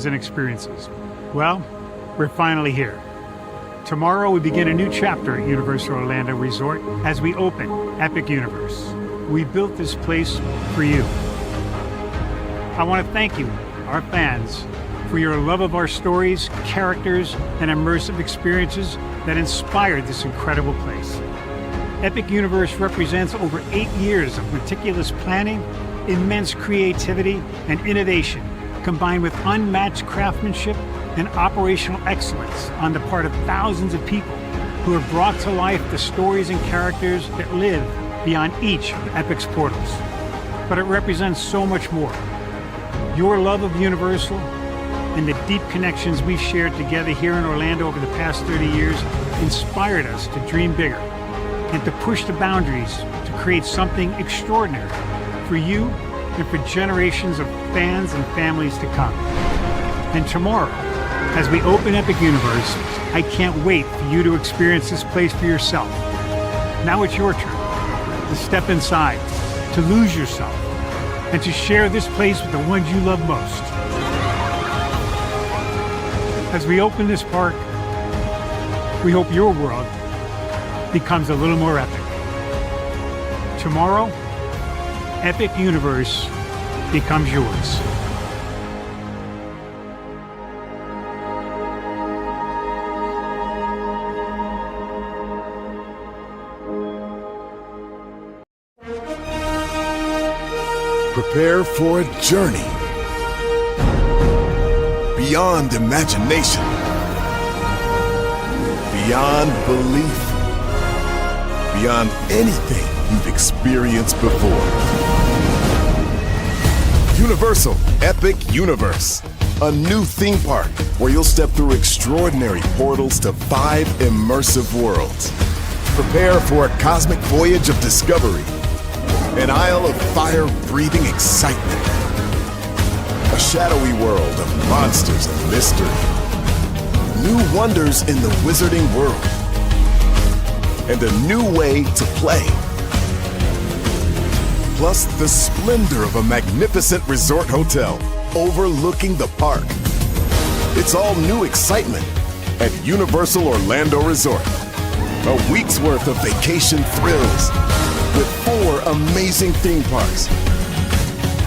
and experiences. Well, we're finally here. Tomorrow we begin a new chapter at Universal Orlando Resort as we open Epic Universe. We built this place for you. I want to thank you, our fans, for your love of our stories, characters, and immersive experiences that inspired this incredible place. Epic Universe represents over 8 years of meticulous planning, immense creativity, and innovation, combined with unmatched craftsmanship and operational excellence on the part of thousands of people who have brought to life the stories and characters that live beyond each of Epic's portals. But it represents so much more. Your love of Universal and the deep connections we've shared together here in Orlando over the past 30 years inspired us to dream bigger and to push the boundaries to create something extraordinary for you and for generations of fans and families to come. And tomorrow, as we open Epic Universe, I can't wait for you to experience this place for yourself. Now it's your turn to step inside, to lose yourself, and to share this place with the ones you love most. As we open this park, we hope your world becomes a little more epic. Tomorrow, Epic Universe becomes yours. Prepare for a journey beyond imagination, beyond belief, beyond anything you've experienced before. Universal Epic Universe, a new theme park where you'll step through extraordinary portals to 5 immersive worlds. Prepare for a cosmic voyage of discovery, an isle of fire-breathing excitement, a shadowy world of monsters and mystery, new wonders in the wizarding world, and a new way to play. Plus the splendor of a magnificent resort hotel overlooking the park. It's all new excitement at Universal Orlando Resort. A week's worth of vacation thrills with 4 amazing theme parks,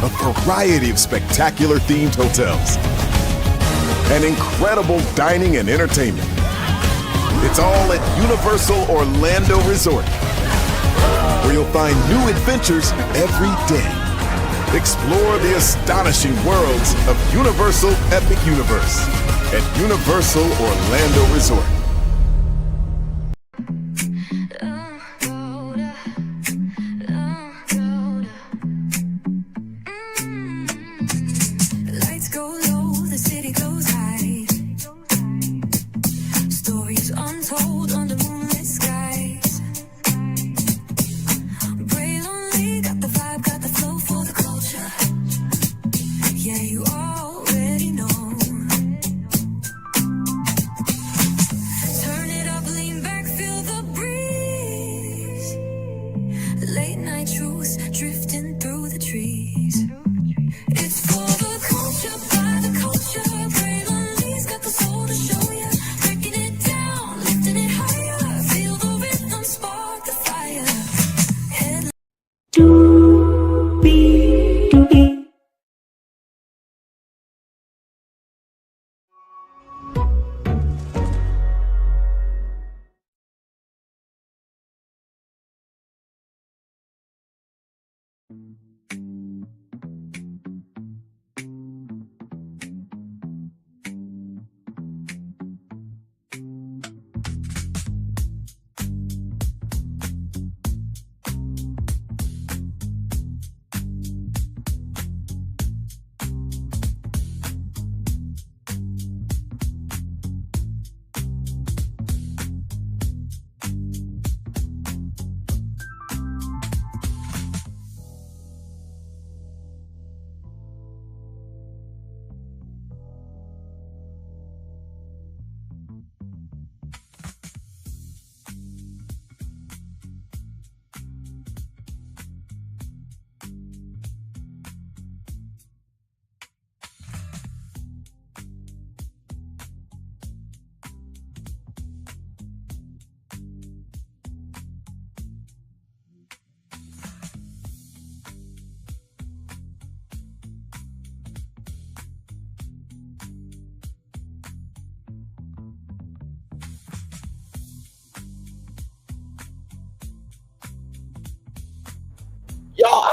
a variety of spectacular themed hotels, and incredible dining and entertainment. It's all at Universal Orlando Resort, where you'll find new adventures every day. Explore the astonishing worlds of Universal Epic Universe at Universal Orlando Resort.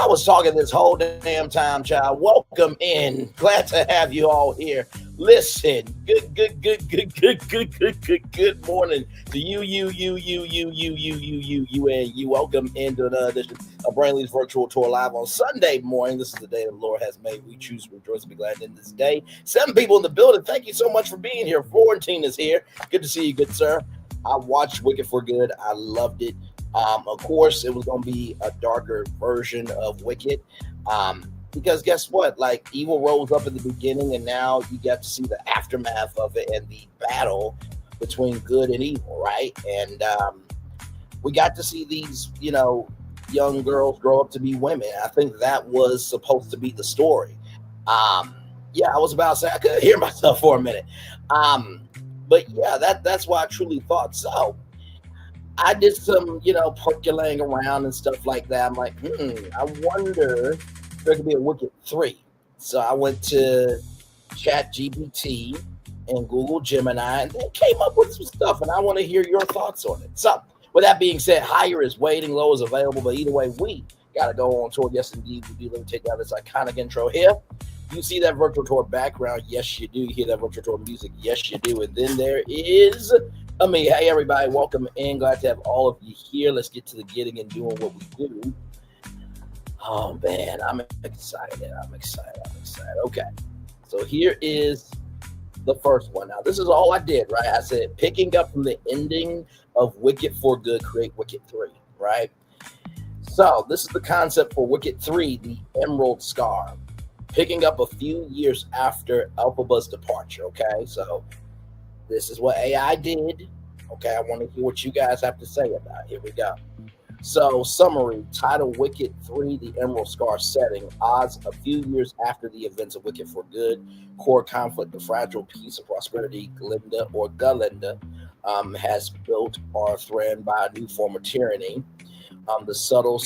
was talking this whole damn time, child. Welcome in. Glad to have you all here. Listen, good morning to you, and you. Welcome into another edition of Brainley's Virtual Tour live on Sunday morning. This is the day the Lord has made. We choose to rejoice and be glad in this day. 7 people in the building. Thank you so much for being here. Florentine is here. Good to see you, good sir. I watched Wicked for Good. I loved it. Of course, it was going to be a darker version of Wicked. Because guess what? Like, evil rose up in the beginning, and now you get to see the aftermath of it and the battle between good and evil, right? And we got to see these, young girls grow up to be women. I think that was supposed to be the story. I was about to say I couldn't hear myself for a minute. But yeah, that's why I truly thought so. I did some, percolating around and stuff like that. I'm like, I wonder if there could be a Wicked 3. So I went to ChatGPT and Google Gemini and then came up with some stuff, and I want to hear your thoughts on it. So with that being said, higher is waiting, low is available, but either way, we got to go on tour. Yes, indeed, we do. Let me take out this iconic intro here. You see that virtual tour background? Yes, you do. You hear that virtual tour music? Yes, you do. And then there is hey, everybody, welcome in. Glad to have all of you here. Let's get to the getting and doing what we do. Oh, man, I'm excited. Okay, so here is the first one. Now, this is all I did, right? I said, picking up from the ending of Wicked for Good, create Wicked 3, right? So this is the concept for Wicked 3, the Emerald Scar. Picking up a few years after Elphaba's departure, okay? So this is what AI did. Okay, I want to hear what you guys have to say about it. Here we go. So, summary, title Wicked 3, The Emerald Scar setting, odds a few years after the events of Wicked for Good, core conflict, the fragile peace of prosperity, Glinda or Galinda has built or threatened by a new form of tyranny, the subtle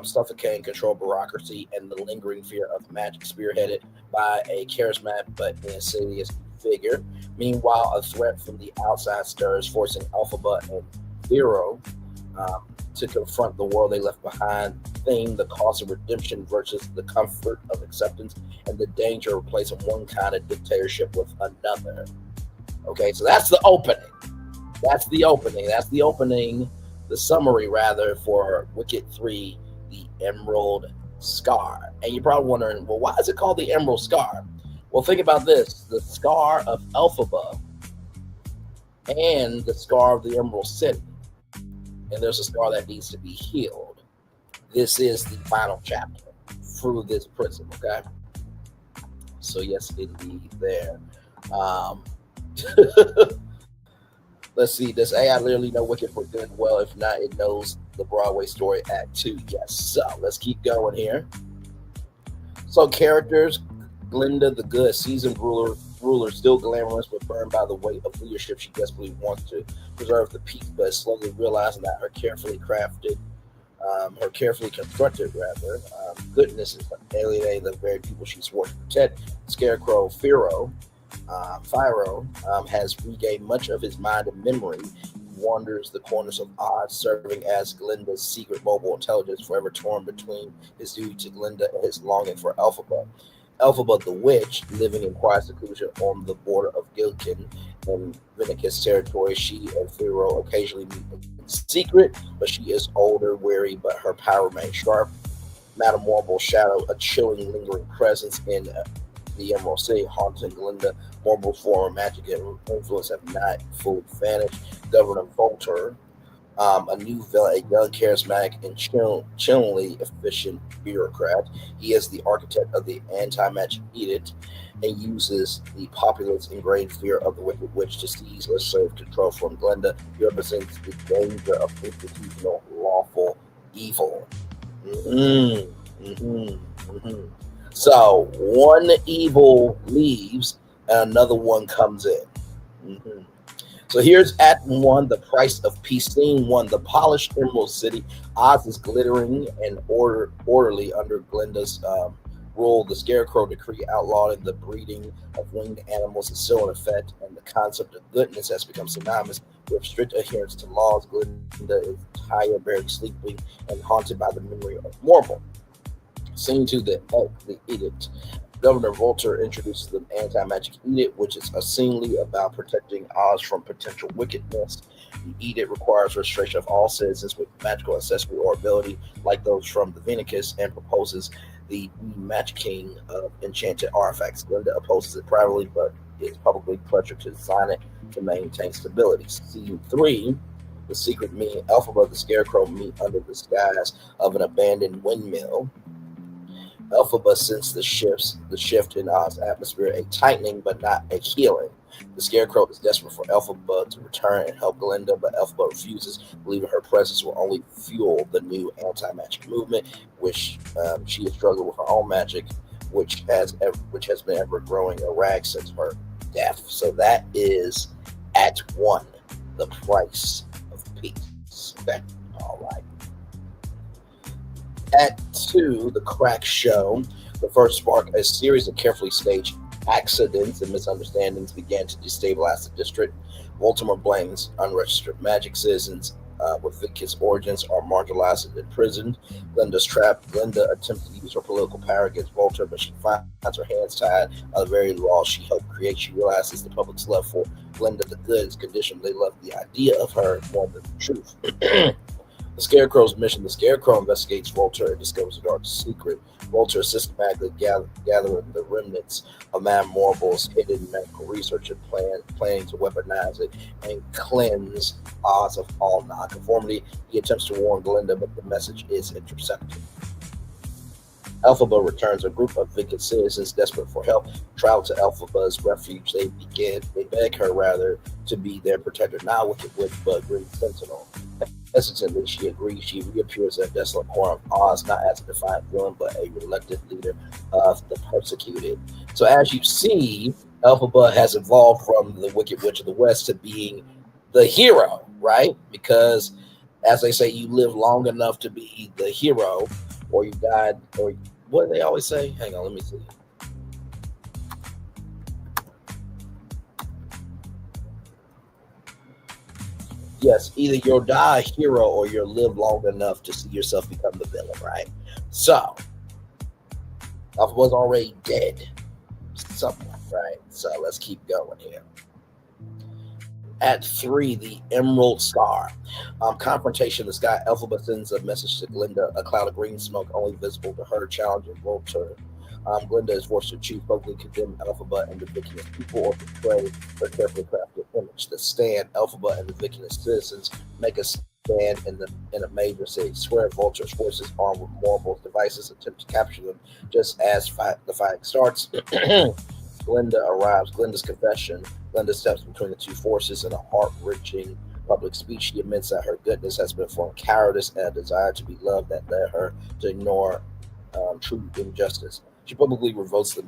suffocating control bureaucracy, and the lingering fear of magic spearheaded by a charismatic but insidious figure. Meanwhile, a threat from the outside stirs, forcing Elphaba and Zero to confront the world they left behind. Theme, the cost of redemption versus the comfort of acceptance, and the danger of replacing one kind of dictatorship with another. Okay, so that's the opening. The summary, rather, for Wicked 3, The Emerald Scar. And you're probably wondering, well, why is it called The Emerald Scar? Well, think about this. The scar of Elphaba and the scar of the Emerald City. And there's a scar that needs to be healed. This is the final chapter through this prism, okay? So, yes, indeed, there. Let's see, does AI literally know Wicked for Good? Well, if not, it knows the Broadway story Act 2. Yes, so let's keep going here. So characters, Glinda the good, seasoned ruler, still glamorous but burned by the weight of leadership. She desperately wants to preserve the peace, but is slowly realizing that her carefully constructed goodness is alienating the very people she swore to protect. Scarecrow Pharaoh has regained much of his mind and memory. He wanders the corners of Oz, serving as Glinda's secret mobile intelligence, forever torn between his duty to Glinda and his longing for Elphaba. Elphaba the witch, living in quiet seclusion on the border of Gilkin and Vinicus territory. She and Pharaoh occasionally meet in secret, but she is older, weary, but her power remains sharp. Madame Warble shadow a chilling, lingering presence in the Emerald City, haunting Glinda. Warble's former magic and influence have not fully vanished. Governor Volter, a new villain, a young, charismatic, and chillingly efficient bureaucrat. He is the architect of the anti-magic edict and uses the populace's ingrained fear of the Wicked Witch to seize legislative control from Glinda. He represents the danger of institutional lawful evil. So one evil leaves and another one comes in. So here's Act 1, the price of peace. Scene 1, the polished Emerald City. Oz is glittering and orderly under Glinda's rule. The Scarecrow decree outlawing the breeding of winged animals is still in effect, and the concept of goodness has become synonymous with strict adherence to laws. Glinda is tired, barely sleeping, and haunted by the memory of Warble. Scene 2, the edict. Governor Volter introduces the anti-magic edict, which is essentially about protecting Oz from potential wickedness. The edict requires restoration of all citizens with magical accessory or ability, like those from the Venicus, and proposes the Magic King of enchanted artifacts. Glinda opposes it privately, but is publicly pressured to sign it to maintain stability. Scene 3, the secret meeting. Elphaba the Scarecrow meet under the skies of an abandoned windmill. Elphaba sensed the shift in Oz's atmosphere, a tightening but not a healing. The Scarecrow is desperate for Elphaba to return and help Glinda, but Elphaba refuses, believing her presence will only fuel the new anti-magic movement, which she has struggled with her own magic, which has been ever growing a rag since her death. So that is Act 1, the price of peace. Okay, all right. Act 2, the crack show. The first spark, a series of carefully staged accidents and misunderstandings began to destabilize the district. Baltimore blames unregistered magic citizens with Vicky's origins are marginalized and imprisoned. Glinda's trapped. Glinda attempts to use her political power against Volter, but she finds her hands tied by the very law she helped create. She realizes the public's love for Glinda the Good is conditioned. They love the idea of her more than the truth. The Scarecrow's mission. The Scarecrow investigates Volter and discovers a dark secret. Volter is systematically gathering the remnants of Madame Morable's hidden medical research and planning to weaponize it and cleanse Oz of all nonconformity. He attempts to warn Glinda, but the message is intercepted. Elphaba returns. A group of vacant citizens desperate for help travel to Elphaba's refuge. They beg her rather to be their protector, not Wicked Witch, but Green Sentinel. Hesitantly, she agrees. She reappears in a desolate corner of Oz, not as a defiant villain, but a reluctant leader of the persecuted. So as you see, Elphaba has evolved from the Wicked Witch of the West to being the hero, right? Because, as they say, you live long enough to be the hero, or you died, or what do they always say? Hang on, let me see. Yes, either you'll die a hero or you'll live long enough to see yourself become the villain, right? So, Alpha was already dead somewhat, right? So let's keep going here. Act 3, the Emerald Scar. Confrontation. The sky. Elphaba sends a message to Glinda, a cloud of green smoke only visible to her, challenging Volter. Glinda is forced to choose, publicly condemn Elphaba and the Vickiness people or betray her carefully crafted image. The Stand. Elphaba and the Vickiness citizens make a stand in a major city. Square. Volter's forces armed with Morable's devices attempt to capture them. Just as the fight starts, Glinda arrives. Glinda's confession. Glinda steps between the two forces in a heart-wrenching public speech. She admits that her goodness has been from cowardice and a desire to be loved that led her to ignore true injustice. She publicly revokes the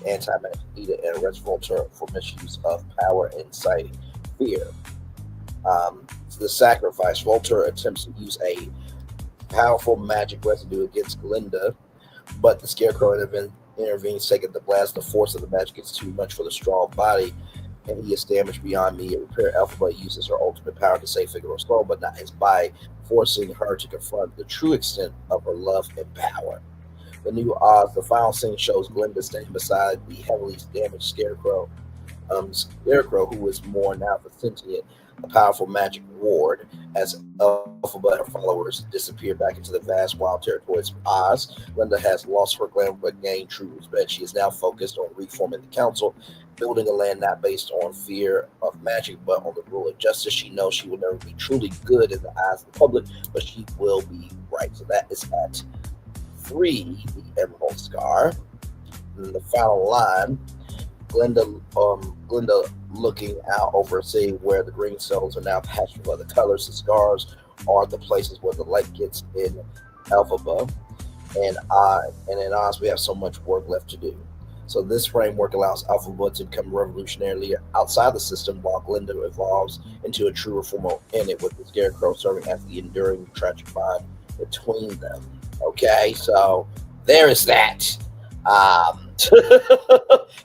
anti-magic edict and arrests Volter for misuse of power and inciting fear. The sacrifice. Volter attempts to use a powerful magic residue against Glinda, but the Scarecrow intervenes, taking the blast. The force of the magic is too much for the strong body, and he is damaged beyond immediate repair. Elphaba uses her ultimate power to save Figaro's soul, but not his body, forcing her to confront the true extent of her love and power. The new Oz. The final scene shows Glinda standing beside the heavily damaged Scarecrow, who is more now the sentient, a powerful magic ward, as Elphaba and her followers disappear back into the vast wild territories of Oz. Glinda has lost her glamour but gained true respect. She is now focused on reforming the council, building a land not based on fear of magic but on the rule of justice. She knows she will never be truly good in the eyes of the public, but she will be right. So that is Act 3, the Emerald Scar. And the final line, Glinda looking out over a city where the green cells are now patched with other colors. The scars are the places where the light gets in Elphaba. And in Oz, we have so much work left to do. So this framework allows Elphaba to become revolutionary leader outside the system, while Glinda evolves into a true reformer in it, with the Scarecrow serving as the enduring tragic bond between them. Okay, so there is that.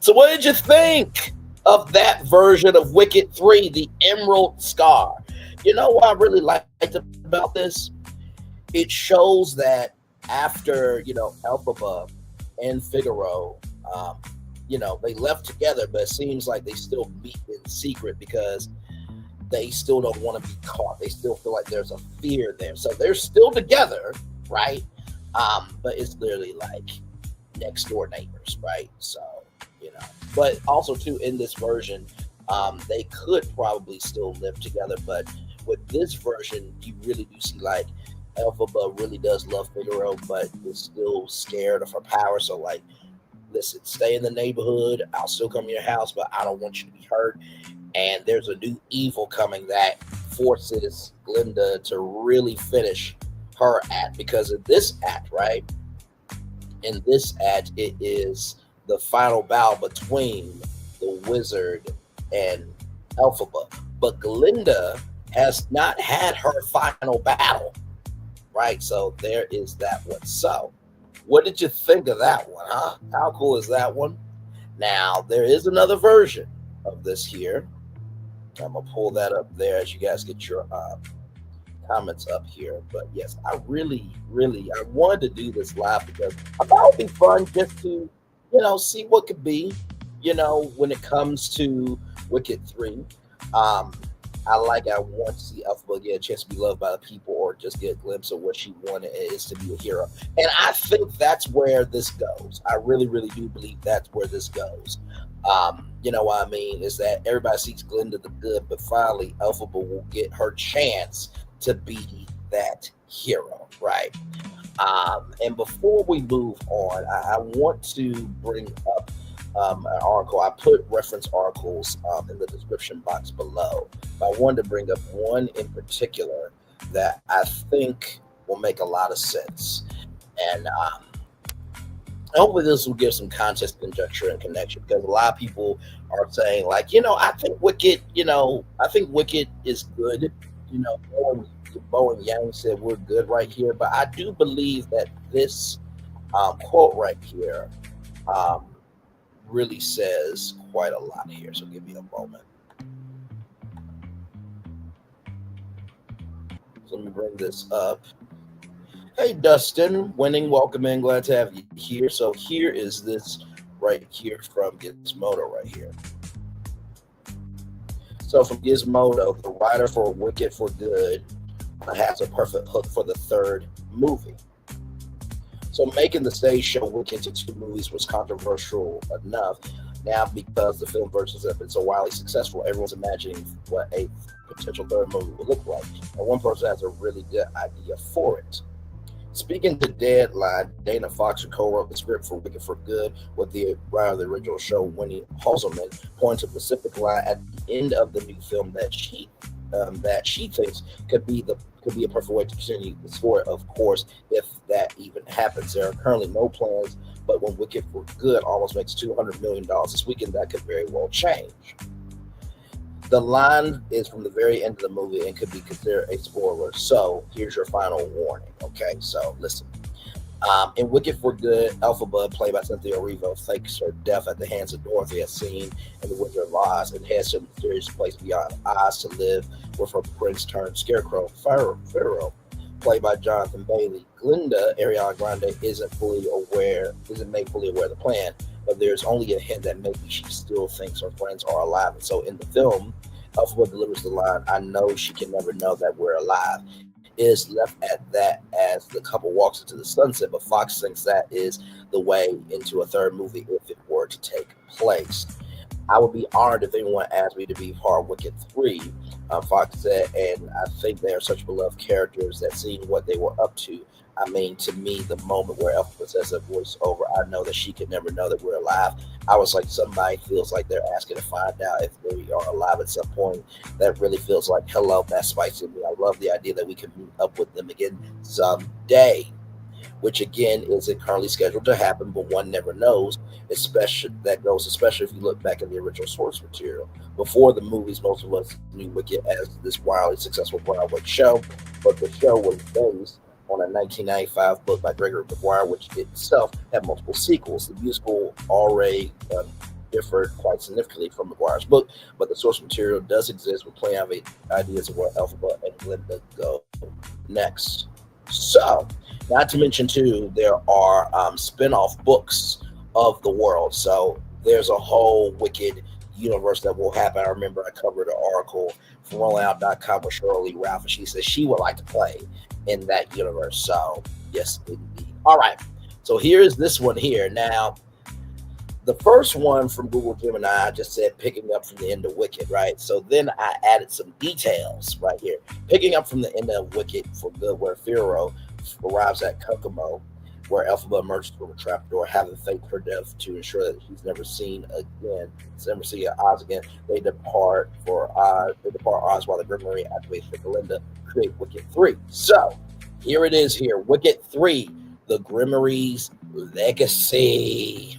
So what did you think of that version of Wicked 3, the Emerald Scar? You know what I really liked about this? It shows that after, Elphaba and Figaro, they left together, but it seems like they still meet in secret because they still don't want to be caught. They still feel like there's a fear there. So they're still together, right? But it's literally like next door neighbors, right? So, but also too, in this version, they could probably still live together, but with this version, you really do see like Elphaba really does love Figaro, but is still scared of her power. So like, listen, stay in the neighborhood. I'll still come to your house, but I don't want you to be hurt. And there's a new evil coming that forces Glinda to really finish her act, because in this act, right? In this act, it is the final battle between the wizard and Elphaba. But Glinda has not had her final battle, right? So there is that one. So what did you think of that one, huh? How cool is that one? Now, there is another version of this here. I'm going to pull that up there as you guys get your comments up here. But yes, I really I wanted to do this live because I thought it would be fun just to, see what could be, when it comes to Wicked 3. I want to see Elphaba get a chance to be loved by the people, or just get a glimpse of what she wanted is to be a hero. And I think that's where this goes. I really do believe that's where this goes. You know what I mean? Is that everybody sees Glinda the good, but finally Elphaba will get her chance to be that hero, right? And before we move on, I want to bring up an article. I put reference articles in the description box below. But I wanted to bring up one in particular that I think will make a lot of sense. And hopefully this will give some context, conjecture, and connection, because a lot of people are saying, like, I think Wicked is good. Bo and Yang said we're good right here. But I do believe that this quote right here really says quite a lot here. So give me a moment. So let me bring this up. Hey, Dustin, winning, welcome in. Glad to have you here. So here is this right here from Gizmodo right here. So from Gizmodo, the writer for Wicked for Good has a perfect hook for the third movie. So making the stage show Wicked into 2 movies was controversial enough. Now, because the film versions have been so wildly successful, everyone's imagining what a potential third movie would look like. And one person has a really good idea for it. Speaking to Deadline, Dana Fox, who co-wrote the script for Wicked for Good with the writer of the original show, Winnie Halseman, pointed to a specific line at the end of the new film that she thinks could be a perfect way to continue the story. Of course, if that even happens, there are currently no plans. But when Wicked for Good almost makes $200 million this weekend, that could very well change. The line is from the very end of the movie and could be considered a spoiler. So here's your final warning. Okay, so listen. In Wicked for Good, Elphaba, played by Cynthia Erivo, fakes her death at the hands of Dorothy, as seen in The Wizard of Oz, and heads to a mysterious place beyond Oz to live with her prince turned scarecrow, Pharaoh, played by Jonathan Bailey. Glinda, Ariana Grande, isn't made fully aware of the plan, but there's only a hint that maybe she still thinks her friends are alive. And so in the film, Elphaba delivers the line, "I know she can never know that we're alive." It is left at that as the couple walks into the sunset, but Fox thinks that is the way into a third movie if it were to take place. I would be honored if anyone asked me to be part of Wicked 3, Fox said, and I think they are such beloved characters that seeing what they were up to, I mean, to me, the moment where Elphaba says a voiceover, "I know that she could never know that we're alive," I was like, somebody feels like they're asking to find out if they are alive at some point. That really feels like, hello, that's spicy to me. I love the idea that we can meet up with them again someday, which again isn't currently scheduled to happen, but one never knows, especially if you look back at the original source material. Before the movies, most of us knew Wicked as this wildly successful Broadway show, but the show was based on a 1995 book by Gregory Maguire, which itself had multiple sequels. The musical already differed quite significantly from Maguire's book, but the source material does exist with plenty of ideas of where Elphaba and Glinda go next. So, not to mention too, there are spin-off books of the world. So there's a whole Wicked universe that will happen. I remember I covered an article from rollingout.com with Shirley Ralph, and she said she would like to play in that universe. So yes, indeed. All right. So here's this one here. Now, the first one from Google Gemini, I just said picking up from the end of Wicked, right? So then I added some details right here. Picking up from the end of Wicked for good, where Pharaoh arrives at Kokomo, where Elphaba emerges from a trapdoor, having faked her death to ensure that she's never seen again, never see her Oz again. They depart Oz while the Grimoire activates for Glinda, create Wicked 3. So here it is here, Wicked 3, the Grimorie's Legacy.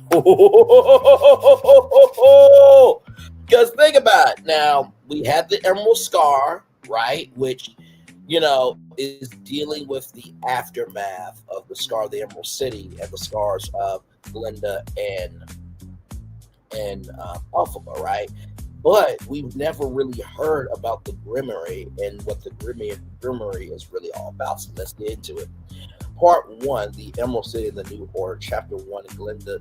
Because think about it. Now, we have the Emerald Scar, right? Which, is dealing with the aftermath of the Scar of the Emerald City and the scars of Glinda and Elphaba, right? But we've never really heard about the Grimoire and what the Grimoire is really all about. So let's get into it. Part 1, the Emerald City of the New Order, Chapter 1, Glinda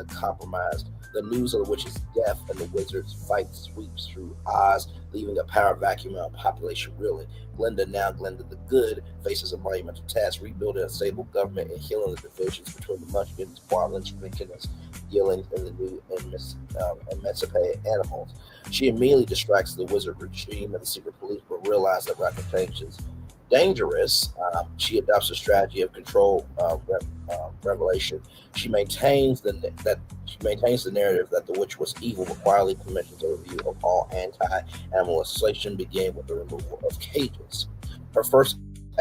compromised. The news of the witch's death and the wizard's fight sweeps through Oz, leaving a power vacuum and a population reeling. Glinda the Good, faces a monumental task, rebuilding a stable government and healing the divisions between the Munchkins, Barlins, Rinkins, Gillings, and the new emancipated animals. She immediately distracts the wizard regime and the secret police, but realizes that rapid change is dangerous. She adopts a strategy of control revelation. She maintains the narrative that the witch was evil, but quietly commissions a review of all anti-animal legislation, beginning with the removal of cages. Her first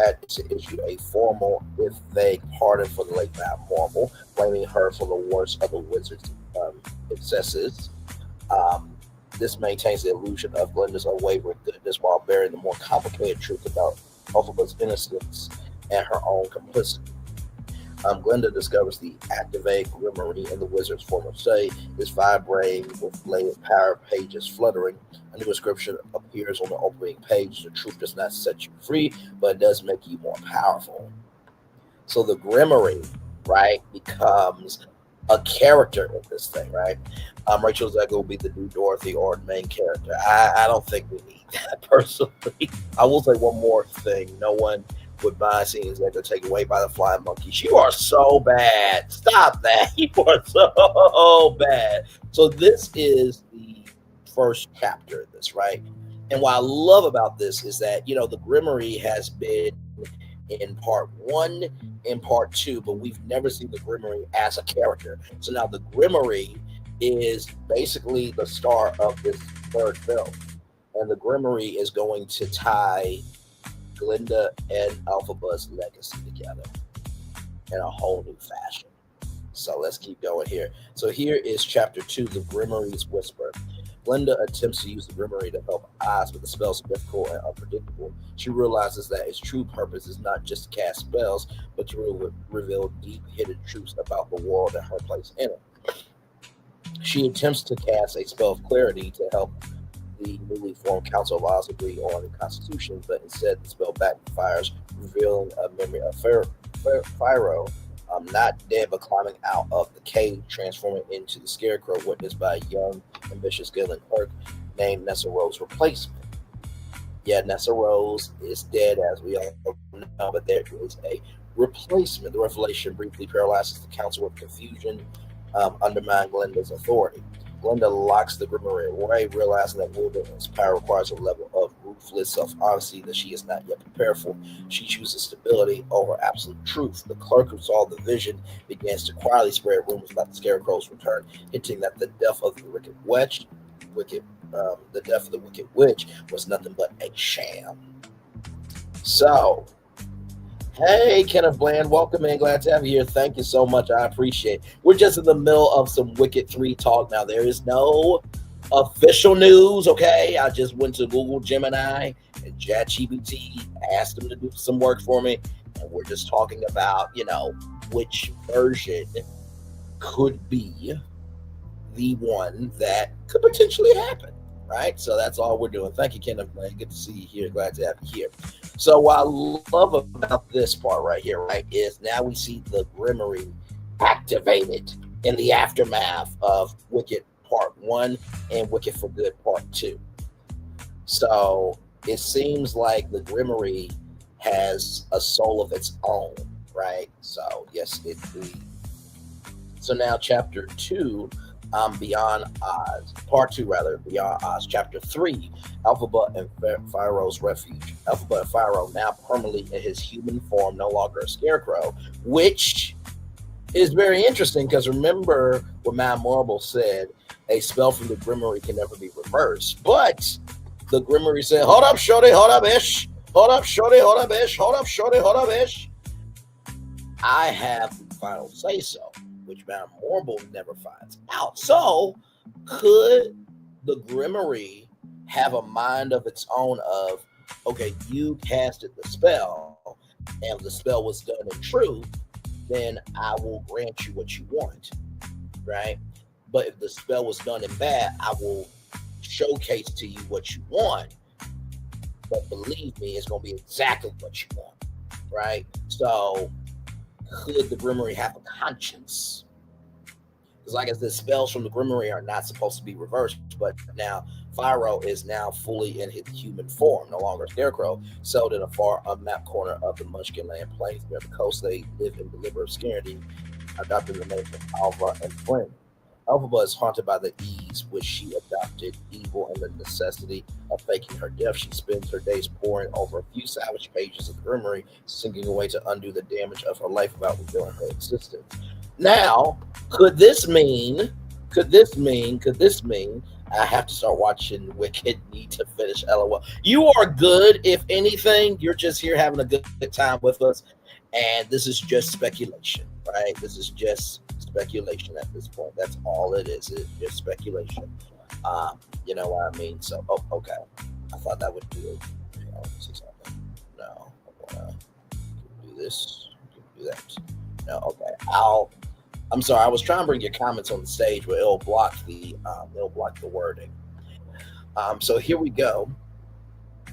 act is to issue a formal, if vague, pardon for the late Madame Marvel, blaming her for the worst of the wizard's excesses. This maintains the illusion of Glinda's unwavering goodness while bearing the more complicated truth about Elphaba's innocence and her own complicity. Glinda discovers the activate Grimoire in the wizard's former state is vibrating with latent power, pages fluttering. A new inscription appears on the opening page. The truth does not set you free, but it does make you more powerful. So the Grimoire, right, becomes a character in this thing, right? Rachel Zegler will be the new Dorothy or main character. I don't think we need that personally. I will say one more thing. No one would mind seeing Zegler taken away by the flying monkeys. You are so bad. Stop that. You are so bad. So this is the first chapter of this, right? And what I love about this is that, the Grimoire has been in part 1 and part 2, but we've never seen the Grimoire as a character. So now the Grimoire is basically the star of this third film, and the Grimoire is going to tie Glinda and Elphaba's legacy together in a whole new fashion. So let's keep going here. So here is chapter 2, the Grimoire's Whisper. Glinda attempts to use the Grimoire to help Oz, but the spells are difficult and unpredictable. She realizes that its true purpose is not just to cast spells, but to reveal deep hidden truths about the world and her place in it. She attempts to cast a spell of clarity to help the newly formed Council of Oz agree on the Constitution, but instead the spell backfires, revealing a memory of Pharaoh, not dead but climbing out of the cave, transforming into the Scarecrow witnessed by a young, ambitious Gillen clerk named Nessa Rose's replacement. Yeah, Nessa Rose is dead, as we all know, but there is a replacement. The revelation briefly paralyzes the council with confusion, undermine Glinda's authority. Glinda locks the Grimoire away, realizing that wielding its power requires a level of ruthless self-honesty that she is not yet prepared for. She chooses stability over absolute truth. The clerk who saw the vision begins to quietly spread rumors about the Scarecrow's return, hinting that the death of the Wicked Witch was nothing but a sham. So, hey, Kenneth Bland, welcome in. Glad to have you here. Thank you so much. I appreciate it. We're just in the middle of some Wicked 3 talk now. There is no official news, okay? I just went to Google Gemini and ChatGPT, asked them to do some work for me, and we're just talking about, which version could be the one that could potentially happen. right? So that's all we're doing. Thank you, Kenneth. Good to see you here. Glad to have you here. So what I love about this part right here, right, is now we see the Grimmery activated in the aftermath of Wicked Part 1 and Wicked for Good Part 2. So it seems like the Grimmery has a soul of its own, right? So yes, so now chapter 2, Beyond Oz, part 2 rather, Beyond Oz, chapter 3, Elphaba and Pharaoh's Refuge. Elphaba and Pharaoh now permanently in his human form, no longer a scarecrow, which is very interesting because remember what Mount Marble said, a spell from the Grimmery can never be reversed. But the Grimmery said, hold up, shorty, hold up, ish. Hold up, shorty, hold up, ish. Hold up, shorty, hold up, ish. I have the final say so, which Mount Marble never finds out. So could the Grimmery have a mind of its own of, okay, you casted the spell and the spell was done in truth, then I will grant you what you want, right? But if the spell was done in bad, I will showcase to you what you want. But believe me, it's going to be exactly what you want, right? So could the Grimmery have a conscience? Because like I said, spells from the Grimmery are not supposed to be reversed, but now Pharaoh is now fully in his human form, no longer a scarecrow, settled in a far unmapped corner of the Munchkin Land Plains. Near the coast, they live in deliberate obscurity, adopting the names of Alva and Flynn. Elphaba is haunted by the ease which she adopted, evil and the necessity of faking her death. She spends her days poring over a few savage pages of the Grimmery, sinking away to undo the damage of her life without revealing her existence. Now, could this mean I have to start watching Wicked, need to finish LOL? You are good. If anything, you're just here having a good time with us. And this is just speculation, right? This is just speculation at this point. That's all it is. It's just speculation. You know what I mean? So, okay. I thought that would do it. See something. No, I want to do this, do that. No, okay. I'm sorry. I was trying to bring your comments on the stage, but it'll block the wording. So here we go.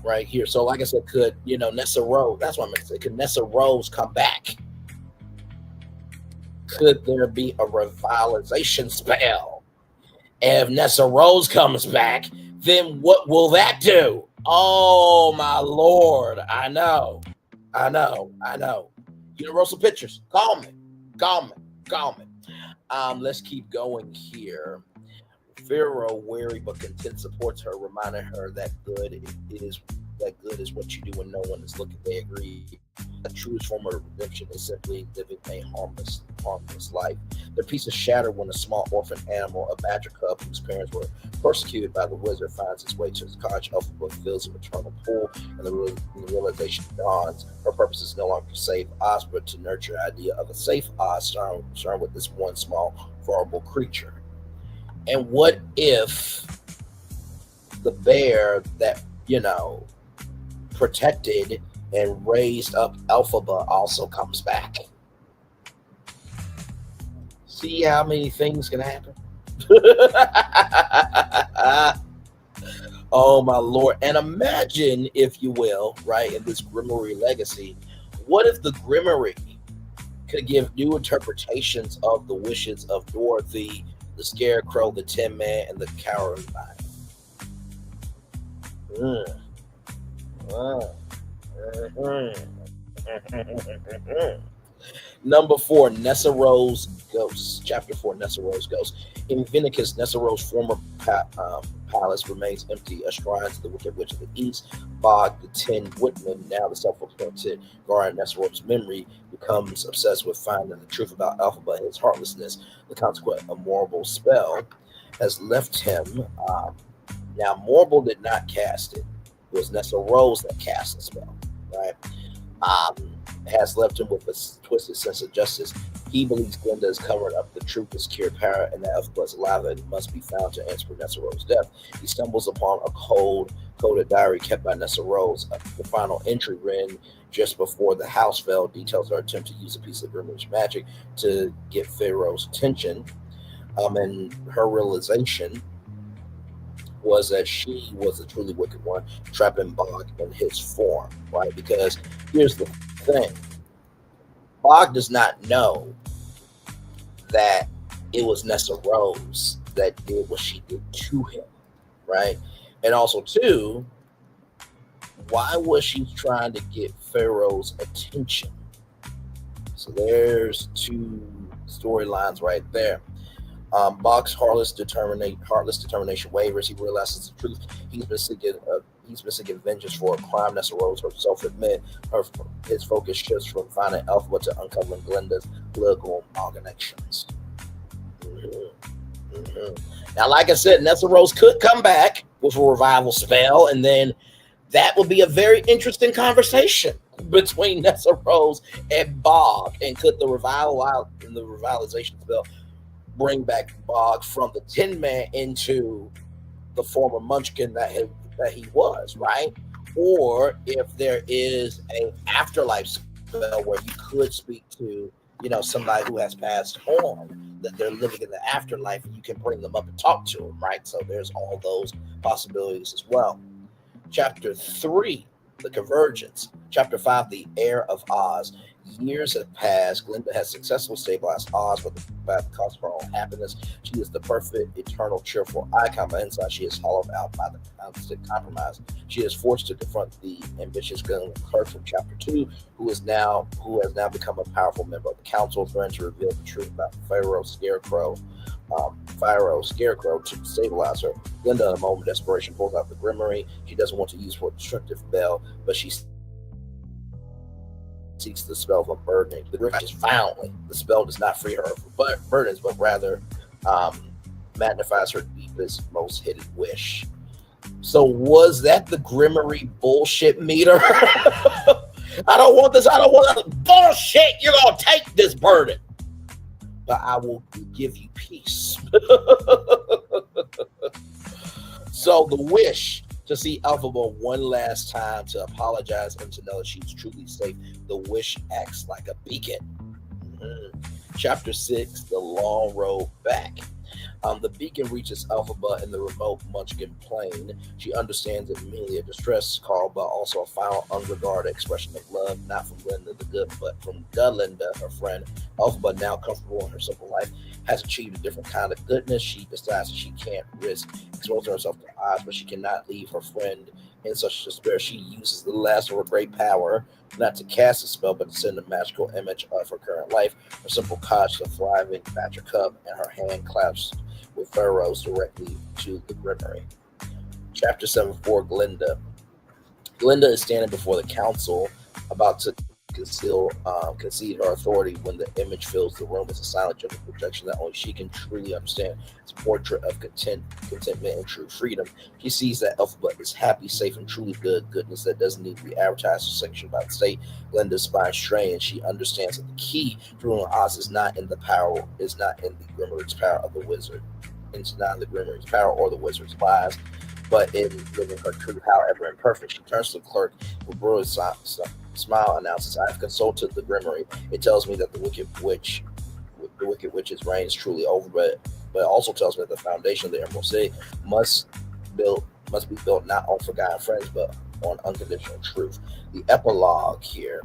Right here. So like I said, could Nessa Rose? That's what I meant to say. Could Nessa Rose come back? Could there be a revitalization spell? And if Nessa Rose comes back, then what will that do? Oh my Lord! I know. Universal Pictures, call me. Let's keep going here. Pharaoh, wary but content, supports her, reminding her that good is what you do when no one is looking. They agree. The truest form of redemption is simply living a harmless life. Their peace is shattered when a small orphan animal, a badger cub whose parents were persecuted by the wizard, finds its way to his cottage. Elphaba feels a maternal pull, and the realization dawns. Her purpose is no longer to save Oz, but to nurture the idea of a safe Oz surrounded with this one small, vulnerable creature. And what if the bear that, protected and raised up Elphaba also comes back? See how many things can happen? Oh, my Lord. And imagine, if you will, right, in this Grimmery legacy, what if the Grimmery could give new interpretations of the wishes of Dorothy, the Scarecrow, the Tin Man, and the Cowardly Lion? Number 4, Nessa Rose Ghosts. Chapter 4, Nessa Rose Ghosts. In Vinicus, Nessa Rose's former palace remains empty. A shrine to the Wicked Witch of the East, Bog the Tin Woodman, now the self-appointed guardian Nessa Rose's memory, becomes obsessed with finding the truth about Elphaba and his heartlessness. The consequent immoral spell has left him. Now, Morble did not cast it. It was Nessa Rose that cast the spell, right? Has left him with a twisted sense of justice. He believes Glinda is covering up the truth to secure power, and that Elphaba is alive and must be found to answer for Nessa Rose's death. He stumbles upon a coded diary kept by Nessa Rose. The final entry written just before the house fell details her attempt to use a piece of Grimmer's magic to get Pharaoh's attention, and her realization, was that she was the truly wicked one, trapping Bog in his form, right? Because here's the thing. Bog does not know that it was Nessa Rose that did what she did to him, right? And also, too, why was she trying to get Pharaoh's attention? So there's two storylines right there. Bog's heartless determination wavers. He realizes the truth. He's been seeking vengeance for a crime Nessa Rose herself admit. His focus shifts from finding Elphaba to uncovering Glinda's political machinations. Now, like I said, Nessa Rose could come back with a revival spell, and then that would be a very interesting conversation between Nessa Rose and Bog. And could the revitalization spell bring back Bog from the Tin Man into the former Munchkin that he was, right? Or if there is an afterlife spell where you could speak to, somebody who has passed on, that they're living in the afterlife, and you can bring them up and talk to them, right? So there's all those possibilities as well. Chapter 3, The Convergence. Chapter 5, The Heir of Oz. Years have passed. Glinda has successfully stabilized Oz with the cost of her own happiness. She is the perfect, eternal, cheerful icon, but inside she is hollowed out by the constant compromise. She is forced to confront the ambitious clerk from Chapter 2, who has now become a powerful member of the council, threatening to reveal the truth about Pharaoh's Scarecrow to stabilize her. Glinda, in a moment of desperation, pulls out the Grimoire. She doesn't want to use for a destructive spell, but she seeks the spell of unburdening. The Grimoire is violently. The spell does not free her from burdens, but rather magnifies her deepest, most hidden wish. So was that the Grimoire bullshit meter? I don't want this bullshit. You're going to take this burden, but I will give you peace. So the wish to see Elphaba one last time, to apologize and to know that she's truly safe. The wish acts like a beacon. Chapter 6, The Long Road Back. The beacon reaches Elphaba in the remote Munchkin plain. She understands it immediately, a distress call, but also a final unregarded expression of love, not from Glinda the Good, but from Glinda, her friend. Elphaba, now comfortable in her simple life, has achieved a different kind of goodness. She decides that she can't risk exposing herself to Oz, but she cannot leave her friend in such despair. She uses the last of her great power, not to cast a spell, but to send a magical image of her current life. Her simple cottage, the thriving badger cub, and her hand clasped with Pharaohs directly to the Grimoire. Chapter 7, for Glinda. Glinda is standing before the council, about to concede her authority, when the image fills the room. It's a silent, gentle projection that only she can truly understand. It's a portrait of contentment and true freedom. She sees that Elphaba is happy, safe, and truly goodness that doesn't need to be advertised or sanctioned by the state. Glinda's spine strains. She understands that the key to ruling Oz is not in the Grimor's power of the wizard. It's not in the Grimor's power or the wizard's lies, but in living her truth, however imperfect. She turns to the clerk with brilliant smile, announces, "I have consulted the Grimoire. It tells me that the wicked witch's reign is truly over, but it also tells me that the foundation of the Emerald City must be built not on forgotten friends, but on unconditional truth." The epilogue here.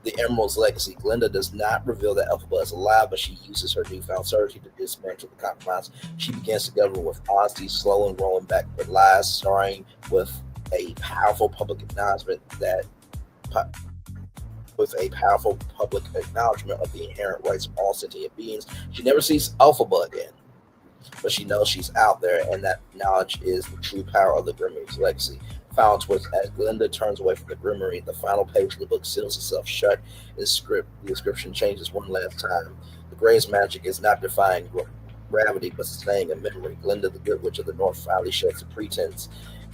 The Emerald's legacy. Glinda does not reveal that Elphaba is alive, but she uses her newfound certainty to dismantle the compromise. She begins to govern with honesty, slow and rolling back the lies, starring with a powerful public acknowledgement of the inherent rights of all sentient beings. She never sees Elphaba again, but she knows she's out there, and that knowledge is the true power of the Grimoire's legacy. Found twist as Glinda turns away from the Grimoire. The final page of the book seals itself shut. The inscription changes one last time. The greatest magic is not defying gravity, but sustaining a memory. Glinda, the Good Witch of the North, finally sheds the pretense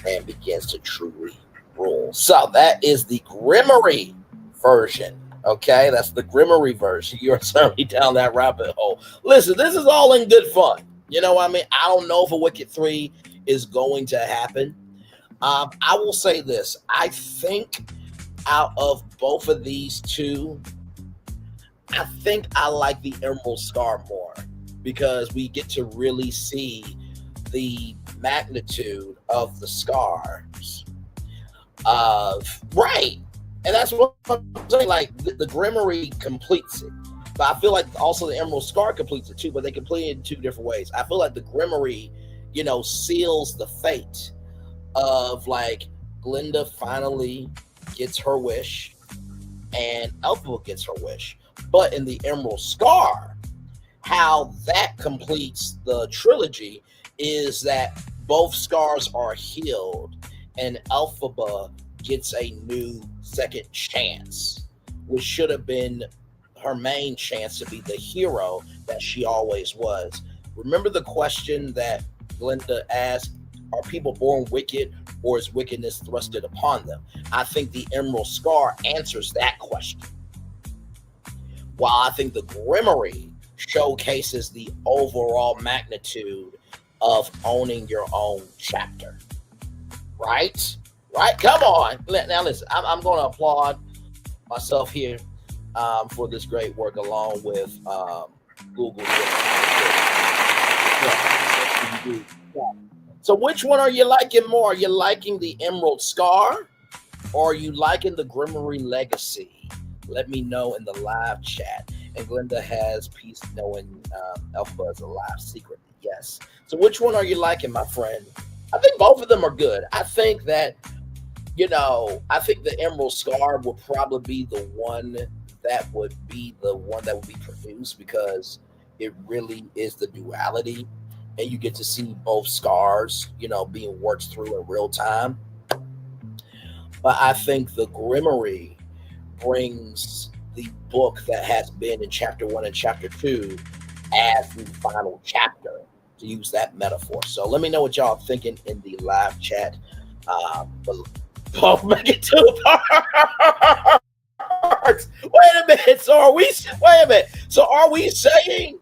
and begins to truly rule. So that is the Grimoire version. Okay, that's the Grimoire version. You're certainly down that rabbit hole. Listen, this is all in good fun. You know what I mean? I don't know if a Wicked 3 is going to happen. I will say this. I think out of both of these two, I think I like the Emerald Star more, because we get to really see the magnitude of the scars of right. And that's what I'm saying. Like the Grimoire completes it, but I feel like also the Emerald Scar completes it too. But they complete it in two different ways. I feel like the Grimoire, seals the fate of like Glinda finally gets her wish, and Elphaba gets her wish. But in the Emerald Scar, how that completes the trilogy is that both scars are healed, and Elphaba gets a new second chance, which should have been her main chance to be the hero that she always was. Remember the question that Glinda asked, are people born wicked or is wickedness thrusted upon them? I think the Emerald Scar answers that question. While I think the Grimoire showcases the overall magnitude of owning your own chapter. Right? Come on. Now listen, I'm going to applaud myself here for this great work along with Google. So which one are you liking more? Are you liking the Emerald Scar or are you liking the Grimoire Legacy? Let me know in the live chat. And Glinda has peace knowing Elphaba is alive secretly. Yes. So which one are you liking, my friend? I think both of them are good. I think that, I think the Emerald Scar will probably be the one that would be produced because it really is the duality. And you get to see both scars, being worked through in real time. But I think the Grimoire brings the book that has been in chapter 1 and chapter 2 as the final chapter, to use that metaphor. So let me know what y'all are thinking in the live chat. Both make it 2 parts. Wait a minute. So are we saying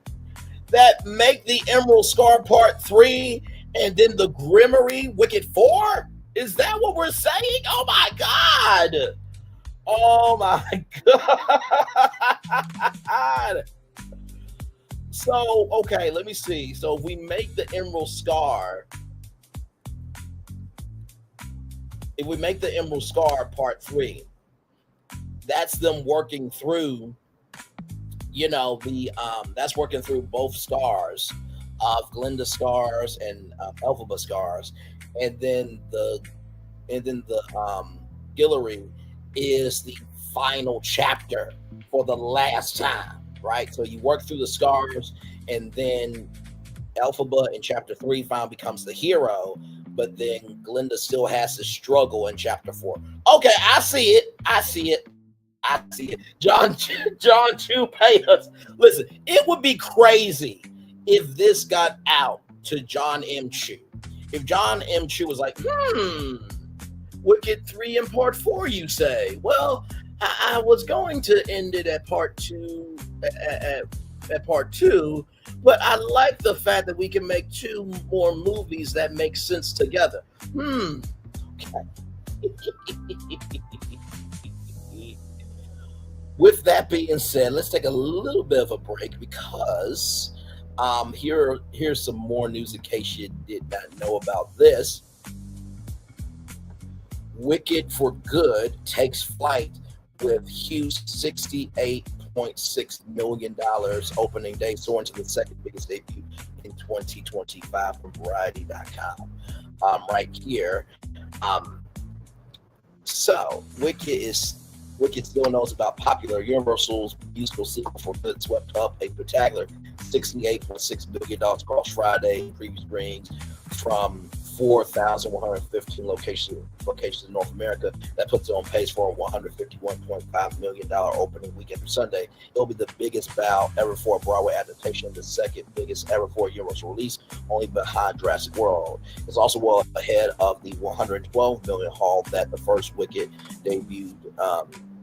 that make the Emerald Scar part 3 and then the Grimoire Wicked 4? Is that what we're saying? Oh my God. So, okay, let me see. So if we make the Emerald Scar part 3, that's them working through, that's working through both scars of Glinda scars and Elphaba scars, and then the Guillory is the final chapter for the last time, right? So you work through the scars, and then Elphaba in chapter 3 finally becomes the hero, but then Glinda still has to struggle in chapter 4. Okay, I see it. John Chu paid us. Listen, it would be crazy if this got out to John M. Chu. If John M. Chu was like, Wicked 3 and part 4, you say? Well, I was going to end it at part 2, at part 2, but I like the fact that we can make 2 more movies that make sense together. Okay. With that being said, let's take a little bit of a break because here's some more news in case you did not know about this. Wicked for Good takes flight with huge $68.6 million opening day, soaring to the second biggest debut in 2025 from Variety.com. Right here. So Wicked still knows about popular Universal's musical sequel for Good swept up a spectacular $68.6 million across Friday preview screens from 4,115 locations in North America. That puts it on pace for a $151.5 million opening weekend for Sunday. It'll be the biggest bow ever for a Broadway adaptation, the second biggest ever for a Universal release, only behind Jurassic World. It's also well ahead of the $112 million haul that the first Wicked debuted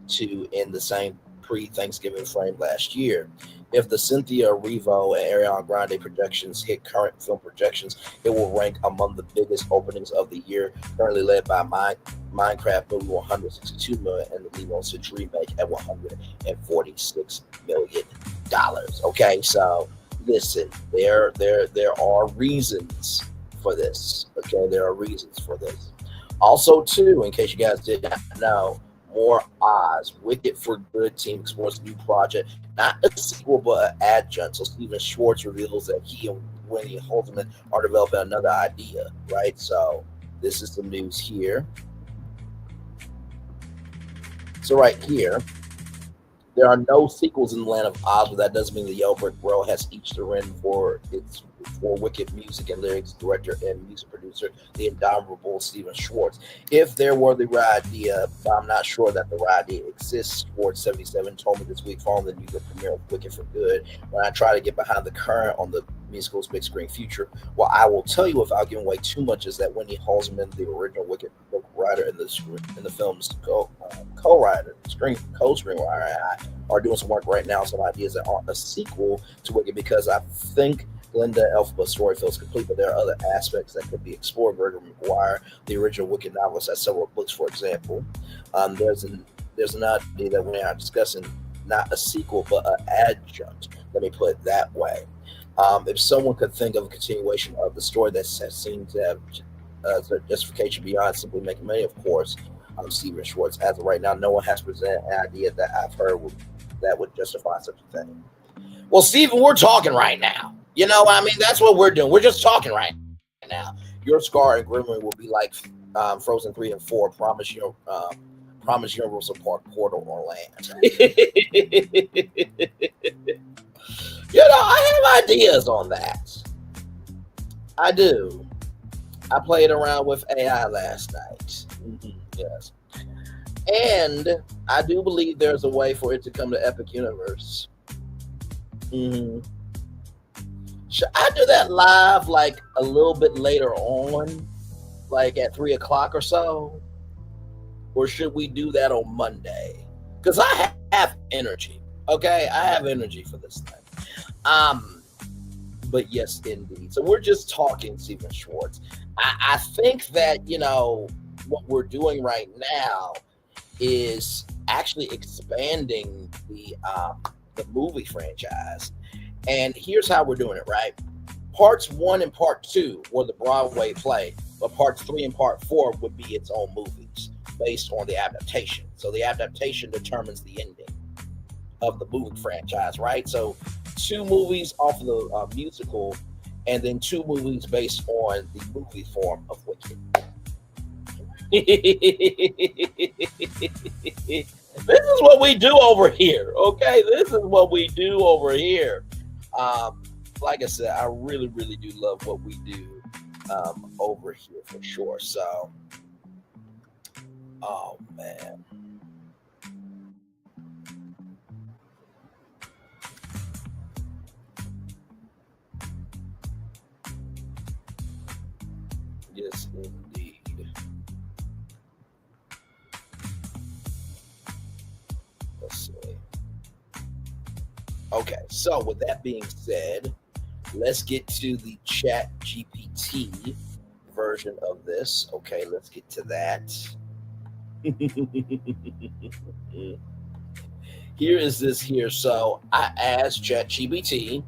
to in the same pre-Thanksgiving frame last year. If the Cynthia Erivo and Ariana Grande projections hit current film projections, it will rank among the biggest openings of the year, currently led by Minecraft movie $162 million and the Lilo & Stitch remake at $146 million. Okay, so listen, there are reasons for this. Okay, there are reasons for this. Also, too, in case you guys did not know, more Oz. Wicked for Good team explores a new project, not a sequel, but an adjunct. So Steven Schwartz reveals that he and Winnie Holzman are developing another idea, right? So this is some news here. So right here, there are no sequels in the Land of Oz, but that doesn't mean the Yellow Brick Road has each to win for Wicked music and lyrics director and music producer, the indomitable Steven Schwartz. If there were the right idea, but I'm not sure that the right idea exists. Schwartz77 told me this week following the New York premiere of Wicked for Good, when I try to get behind the current on the musical's big screen future. What I will tell you without giving away too much is that Winnie Holzman, the original Wicked book writer in the film's co-writer, co-screenwriter, are doing some work right now, some ideas that aren't a sequel to Wicked, because I think Glinda Elphaba's story feels complete, but there are other aspects that could be explored. Gregory Maguire, the original Wicked novelist, has several books, for example. There's an idea that we are discussing, not a sequel, but an adjunct. Let me put it that way. If someone could think of a continuation of the story that seems to have justification beyond simply making money, of course, Steven Schwartz. As of right now, no one has presented an idea that I've heard that would justify such a thing. Well, Steven, we're talking right now. You know, I mean, that's what we're doing. We're just talking right now. Your Scar and Grimly will be like Frozen 3 and 4, Promise Universal Park Portal or Land. You know, I have ideas on that. I do. I played around with AI last night. Yes. And I do believe there's a way for it to come to Epic Universe. Should I do that live like a little bit later on, like at 3 o'clock or so? Or should we do that on Monday? Because I have energy. Okay, I have energy for this thing. But yes, indeed. So we're just talking Steven Schwartz. I think that, you know, what we're doing right now is actually expanding the movie franchise. And here's how we're doing it, right? Parts 1 and Part 2 were the Broadway play, but Parts 3 and Part 4 would be its own movies based on the adaptation. So the adaptation determines the ending of the movie franchise, right? So 2 movies off of the musical, and then 2 movies based on the movie form of Wicked. This is what we do over here, okay? This is what we do over here. Like I said, I really, really do love what we do over here for sure. So, oh man. Yes, indeed. Let's see. Okay, so with that being said, let's get to the Chat GPT version of this. Okay, let's get to that. Here is this here. So I asked Chat GPT,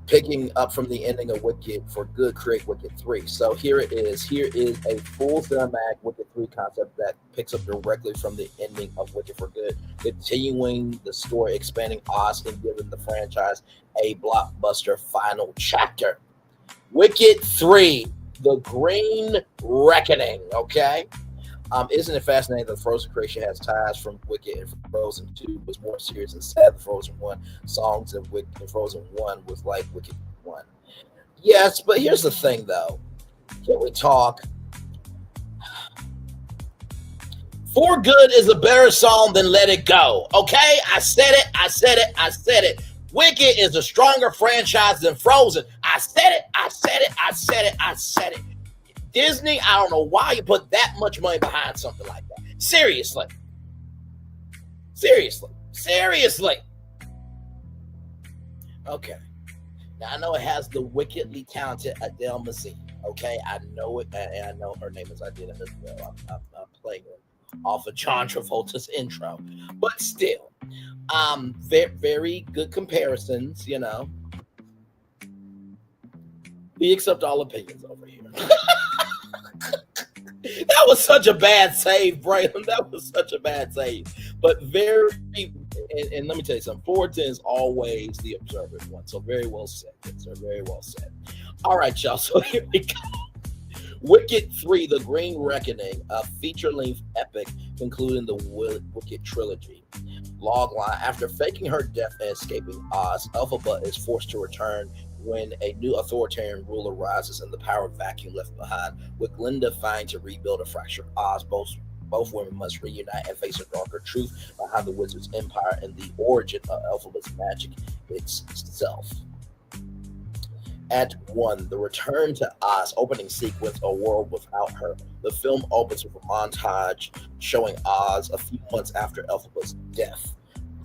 picking up from the ending of Wicked for Good, create Wicked 3. So here it is. Here is a full cinematic Wicked 3 concept that picks up directly from the ending of Wicked for Good, continuing the story, expanding Oz, and giving the franchise a blockbuster final chapter. Wicked 3, The Green Reckoning, okay? Isn't it fascinating that Frozen creation has ties from Wicked, and Frozen 2 was more serious and sad than Frozen 1 songs, and Frozen 1 was like Wicked 1. Yes, but here's the thing, though. Can we talk? For Good is a better song than Let It Go, okay? I said it. Wicked is a stronger franchise than Frozen. I said it. Disney, I don't know why you put that much money behind something like that. Seriously. Okay. Now, I know it has the wickedly talented Adele Mazzy. Okay, I know it, and I know her name is Adele as well. I'm playing it off of John Travolta's intro. But still, very, very good comparisons, you know. We accept all opinions over here. That was such a bad save, Braylon. That was such a bad save. But very, and let me tell you something. Fullerton is always the observant one. So very well said. So very well said. All right, y'all. So here we go. Wicked 3, The Green Reckoning, a feature-length epic concluding the Wicked trilogy. Logline: after faking her death and escaping Oz, Elphaba is forced to return when a new authoritarian ruler rises in the power vacuum left behind. With Glinda fighting to rebuild a fractured Oz, both women must reunite and face a darker truth behind the wizard's empire and the origin of Elphaba's magic itself. Act 1, The Return to Oz, opening sequence, A World Without Her. The film opens with a montage showing Oz a few months after Elphaba's death.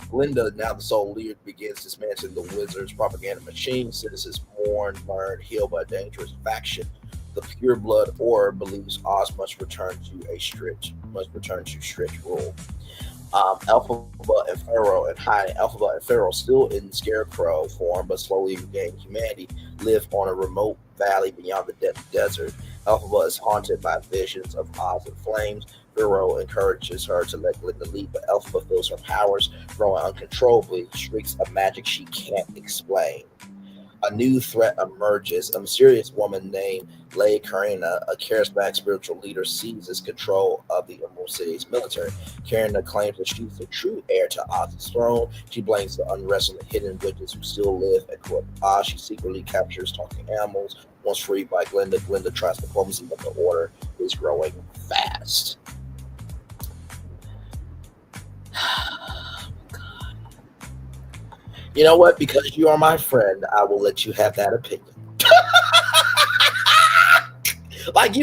Glinda, now the sole leader, begins dismantling the wizard's propaganda machine. Citizens mourn, learn, healed by a dangerous faction. The pureblood order believes Oz must return to strict rule. Elphaba and Pharaoh and hiding. Elphaba and Pharaoh, still in scarecrow form but slowly regaining humanity, live on a remote valley beyond the desert. Elphaba is haunted by visions of Oz in flames. Pharaoh encourages her to let Glinda lead, but Elphaba feels her powers growing uncontrollably, shrieks of magic she can't explain. A new threat emerges. A mysterious woman named Lady Karina, a charismatic spiritual leader, seizes control of the Emerald City's military. Karina claims that she's the true heir to Oz's throne. She blames the unrest on the hidden witches who still live at corrupt Oz. She secretly captures talking animals. Once freed by Glinda, Glinda tries diplomacy, but the order is growing fast. You know what? Because you are my friend, I will let you have that opinion. Like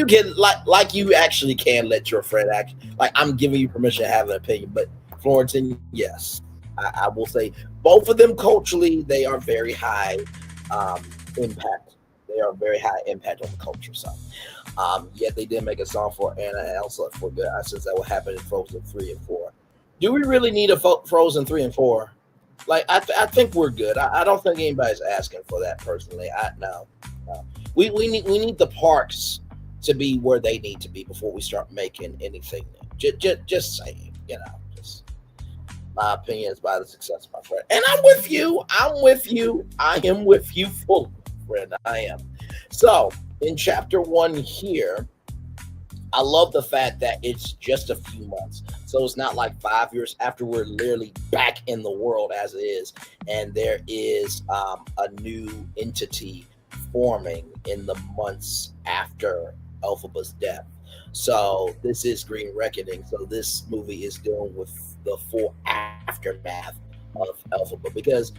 you actually can let your friend act. Like, I'm giving you permission to have an opinion, but Florentine, yes, I will say both of them culturally, they are very high impact. They are very high impact on the culture. So, yet they did make a song for Anna and Elsa for good. Since that will happen in Frozen 3 and 4. Do we really need a Frozen 3 and 4? Like, I think we're good. I don't think anybody's asking for that personally. No. We need the parks to be where they need to be before we start making anything new. Just saying, just my opinion is by the success of my friend. And I'm with you. I am with you fully, friend. I am. So in chapter 1 here, I love the fact that it's just a few months. So it's not like 5 years after we're literally back in the world as it is. And there is a new entity forming in the months after Elphaba's death. So this is Green Reckoning. So this movie is dealing with the full aftermath of Elphaba. Because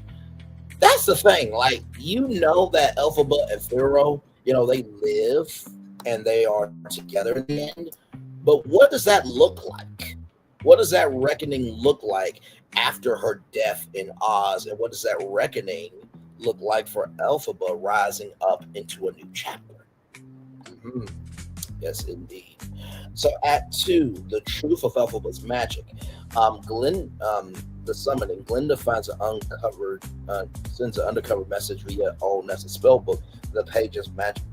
that's the thing. Like, that Elphaba and Pharaoh, they live and they are together in the end. But what does that look like? What does that reckoning look like after her death in Oz? And what does that reckoning look like for Elphaba rising up into a new chapter? Mm-hmm. Yes, indeed. So Act 2, The Truth of Elphaba's Magic. The summoning. Glinda finds sends an undercover message via old Nessa spellbook. The pages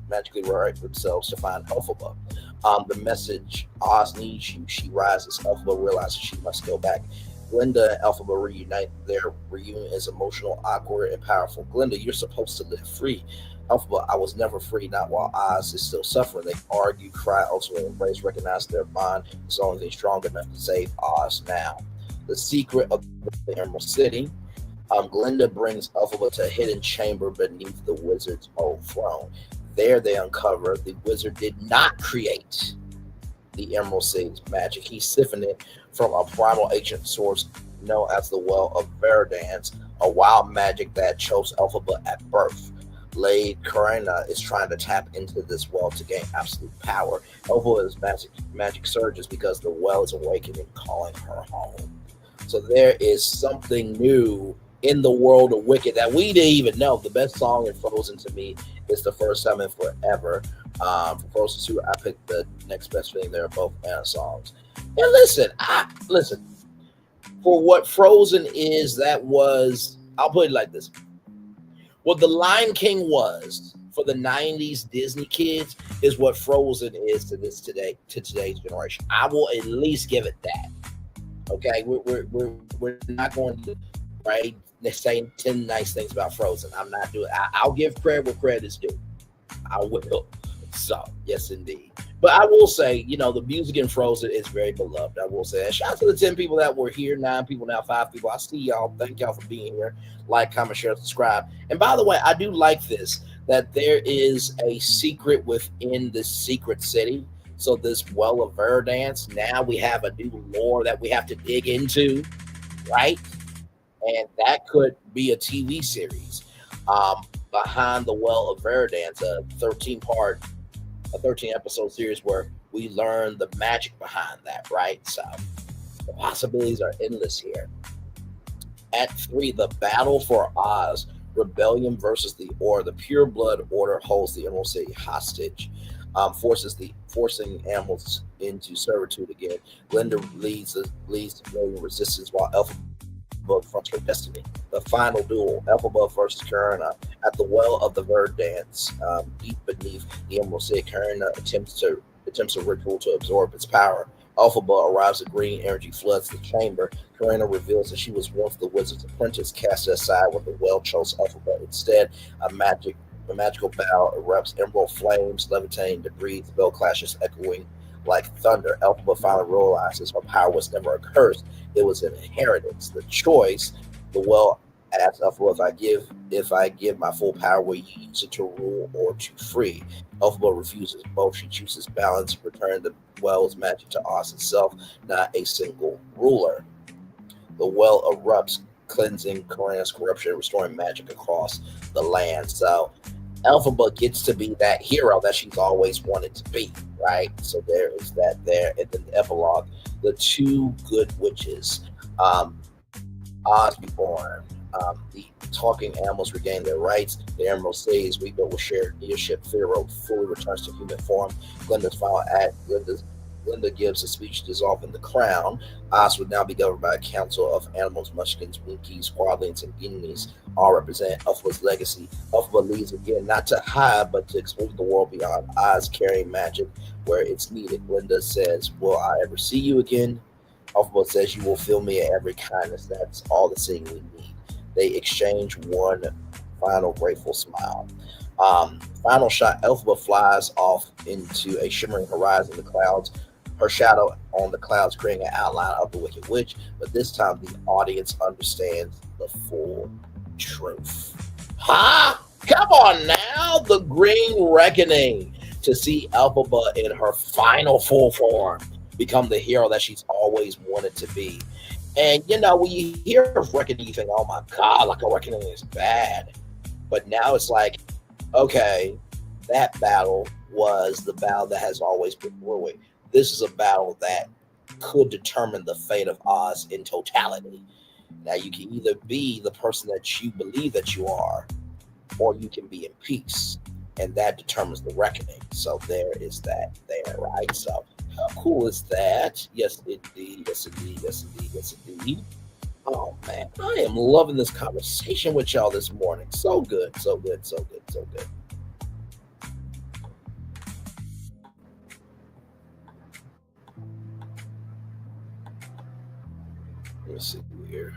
magically write themselves to find Elphaba. The message: Oz needs you. She rises. Elphaba realizes she must go back. Glinda and Elphaba reunite. Their reunion is emotional, awkward, and powerful. Glinda, you're supposed to live free. Elphaba, I was never free, not while Oz is still suffering. They argue, cry, ultimately embrace, recognize their bond as long as they're strong enough to save Oz now. The secret of the Emerald City. Glinda brings Elphaba to a hidden chamber beneath the wizard's old throne. There they uncover the wizard did not create the Emerald City's magic. He siphoned it from a primal ancient source known as the Well of Verdance, a wild magic that chose Elphaba at birth. Lady Karina is trying to tap into this well to gain absolute power. Elphaba's magic surges because the well is awakening, calling her home. So there is something new in the world of Wicked that we didn't even know. The best song in Frozen to me is The First Time in Forever. For Frozen 2, I picked the next best thing. They're both Anna songs. And listen, for what Frozen is, that was, I'll put it like this. What The Lion King was for the 90s Disney kids is what Frozen is to today's generation. I will at least give it that. Okay, we're not going to say 10 nice things about Frozen. I'm not doing. I'll give credit where credit is due. I will. So yes, indeed. But I will say, the music in Frozen is very beloved. I will say that. Shout out to the 10 people that were here, 9 people now, 5 people. I see y'all. Thank y'all for being here. Like, comment, share, subscribe. And by the way, I do like this, that there is a secret within this secret city. So this Well of Verdance, now we have a new lore that we have to dig into, right? And that could be a TV series. Behind the Well of Verdance, a 13-episode series where we learn the magic behind that, right? So the possibilities are endless here. At 3, the Battle for Oz, Rebellion versus the Order. The Pure Blood Order holds the Emerald City hostage, forcing animals into servitude again. Glinda leads civilian resistance while Elphaba fronts her destiny. The final duel, Elphaba versus Karina at the Well of the Verdance. Deep beneath the Emerald City, Karina attempts a ritual to absorb its power. Elphaba arrives at green energy floods the chamber. Karina reveals that she was once the wizard's apprentice, cast aside when the well chose Elphaba. Instead, a magical bow erupts, emerald flames, levitating debris, the bell clashes echoing like thunder. Elphaba finally realizes her power was never a curse, it was an inheritance. The choice, the well asks Elphaba, if I give my full power, will you use it to rule or to free? Elphaba refuses both. She chooses balance, return the well's magic to Oz itself, not a single ruler. The well erupts, cleansing Karina's corruption, restoring magic across the land. So Elphaba gets to be that hero that she's always wanted to be, right? So there is that there. And then the epilogue, the 2 good witches, Oz Reborn, the talking animals regain their rights. The Emerald City is rebuilt with shared leadership. Pharaoh fully returns to human form. Glinda's final act, Glinda gives a speech dissolving the crown. Oz would now be governed by a council of animals, munchkins, winkies, squadlings, and guineas, all represent Elphaba's legacy. Elphaba leaves again, not to hide, but to explore the world beyond Oz, carrying magic where it's needed. Glinda says, will I ever see you again? Elphaba says, you will feel me at every kindness. That's all the seeing we need. They exchange one final grateful smile. Final shot, Elphaba flies off into a shimmering horizon, the clouds, her shadow on the clouds creating an outline of the Wicked Witch, but this time the audience understands the full truth. Come on now, the Green Reckoning, to see Elphaba in her final full form become the hero that she's always wanted to be. And when you hear of Reckoning, you think, oh my God, like a Reckoning is bad. But now it's like, okay, that battle was the battle that has always been brewing. This is a battle that could determine the fate of Oz in totality. Now, you can either be the person that you believe that you are, or you can be in peace. And that determines the reckoning. So there is that there, right? So how cool is that? Yes, indeed. Yes, indeed. Yes, indeed. Yes, indeed. Oh, man. I am loving this conversation with y'all this morning. So good. So good. So good. So good. Let's see here.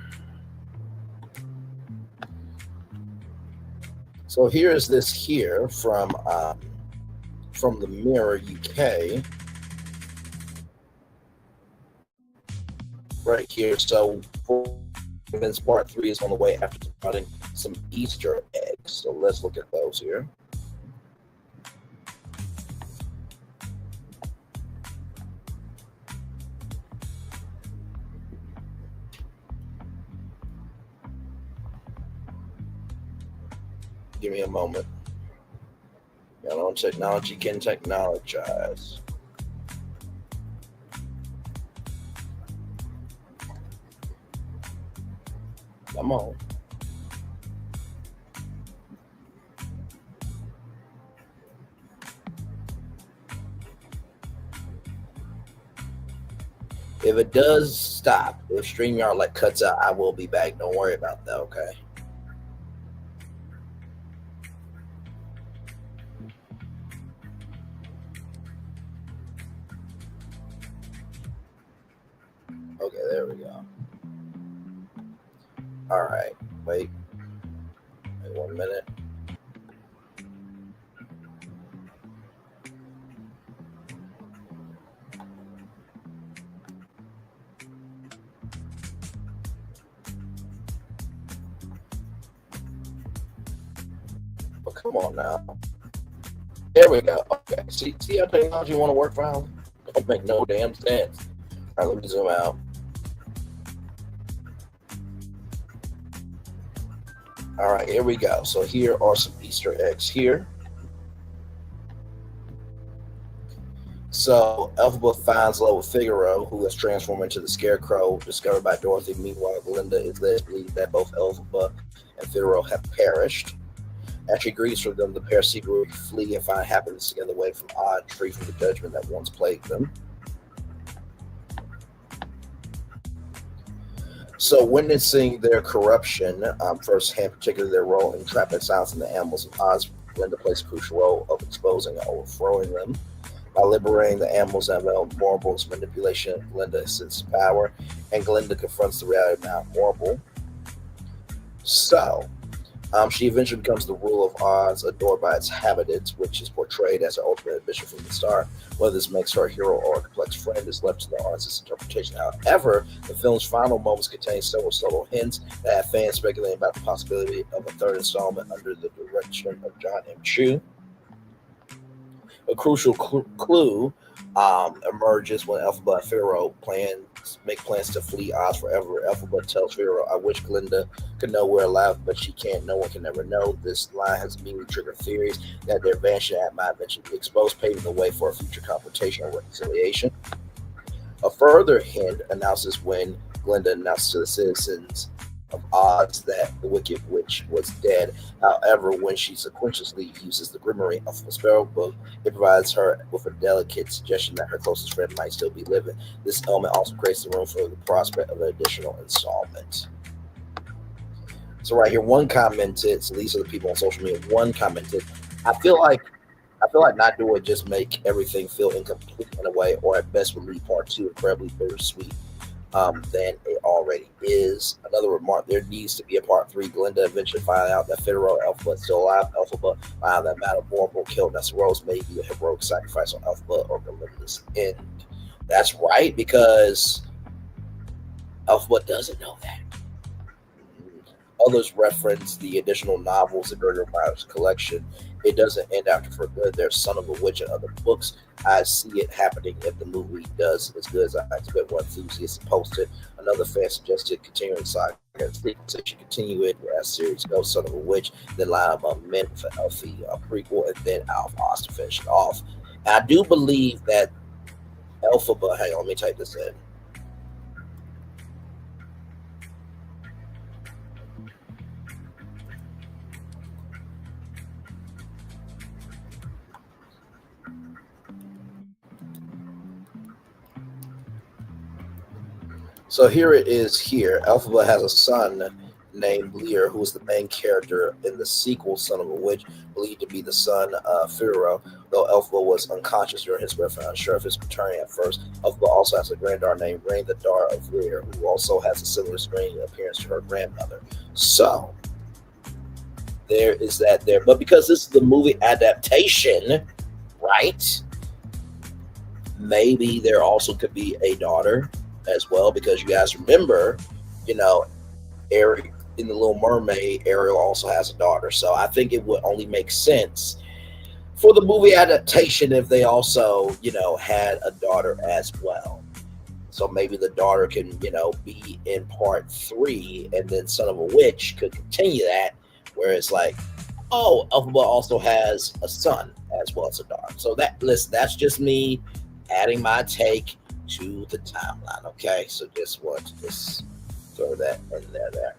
So here's this here from the Mirror UK. Right here. So events part 3 is on the way after spotting some Easter eggs. So let's look at those here. Give me a moment. Technology can technologize. Come on. If it does stop, if StreamYard cuts out, I will be back. Don't worry about that, okay? Okay, there we go. All right, wait 1 minute. But come on now. There we go. Okay, see how technology want to work, file? Don't make no damn sense. All right, let me zoom out. All right, here we go. So here are some Easter eggs here. So Elphaba finds love with Figaro, who has transformed into the Scarecrow, discovered by Dorothy. Meanwhile, Glinda is led to believe that both Elphaba and Figaro have perished. As she grieves for them, the pair secretly flee and find happiness together away from Oz, free from the judgment that once plagued them. So witnessing their corruption firsthand, particularly their role in trapping silence in the animals of Oz, Glinda plays a crucial role of exposing and overthrowing them. By liberating the animals and Morble's manipulation, Glinda ascends to power, and Glinda confronts the reality of Mount Morble. So, she eventually becomes the ruler of Oz, adored by its inhabitants, which is portrayed as her ultimate ambition from the start. Whether this makes her a hero or a complex friend is left to the artist's interpretation. However, the film's final moments contain several subtle hints that have fans speculating about the possibility of a third installment under the direction of John M. Chu. A crucial clue emerges when Elphaba and Figaro make plans to flee Oz forever. Elphaba tells Figaro, "I wish Glinda could know we're alive, but she can't. No one can ever know." This line has immediately triggered theories that their vanishing at my invention be exposed, paving the way for a future confrontation or reconciliation. A further hint announces when Glinda announces to the citizens of Oz that the Wicked Witch was dead. However, when she subconsciously uses the Grimoire of the Spell Book, it provides her with a delicate suggestion that her closest friend might still be living. This element also creates the room for the prospect of an additional installment. So right here, one commented, so these are the people on social media, one commented, I feel like not doing it just make everything feel incomplete in a way, or at best would leave part 2 incredibly bittersweet than it already is. Another remark, there needs to be a part 3. Glinda eventually find out that Figaro and Elphaba is still alive. Elphaba find that Madame Morble killed Nessarose may be a heroic sacrifice on Elphaba or Glinda's end. That's right, because Elphaba doesn't know that. Others reference the additional novels in Gregory Meyer's collection. It doesn't end after for good. There's Son of a Witch and other books. I see it happening if the movie does as good as I expect. One enthusiast posted. Another fan suggested continuing saga. They should continue it as series goes. Son of a Witch, then line up Men for Elfie, a prequel, and then Out of Oz to finish it off. And I do believe that Elphaba, hang on, let me type this in. So here it is here. Elphaba has a son named Lear, who is the main character in the sequel, Son of a Witch, believed to be the son of Figaro. Though Elphaba was unconscious during his birth and unsure of his paternity at first, Elphaba also has a granddaughter named Rain, the daughter of Lear, who also has a similar screen appearance to her grandmother. So there is that there. But because this is the movie adaptation, right? Maybe there also could be a daughter as well, because you guys remember, Ariel in The Little Mermaid, Ariel also has a daughter. So I think it would only make sense for the movie adaptation if they also, had a daughter as well. So maybe the daughter can, be in part 3, and then Son of a Witch could continue that, where it's like, oh, Elphaba also has a son as well as a daughter. So that's just me adding my take to the timeline. Okay, so just want to throw that in there.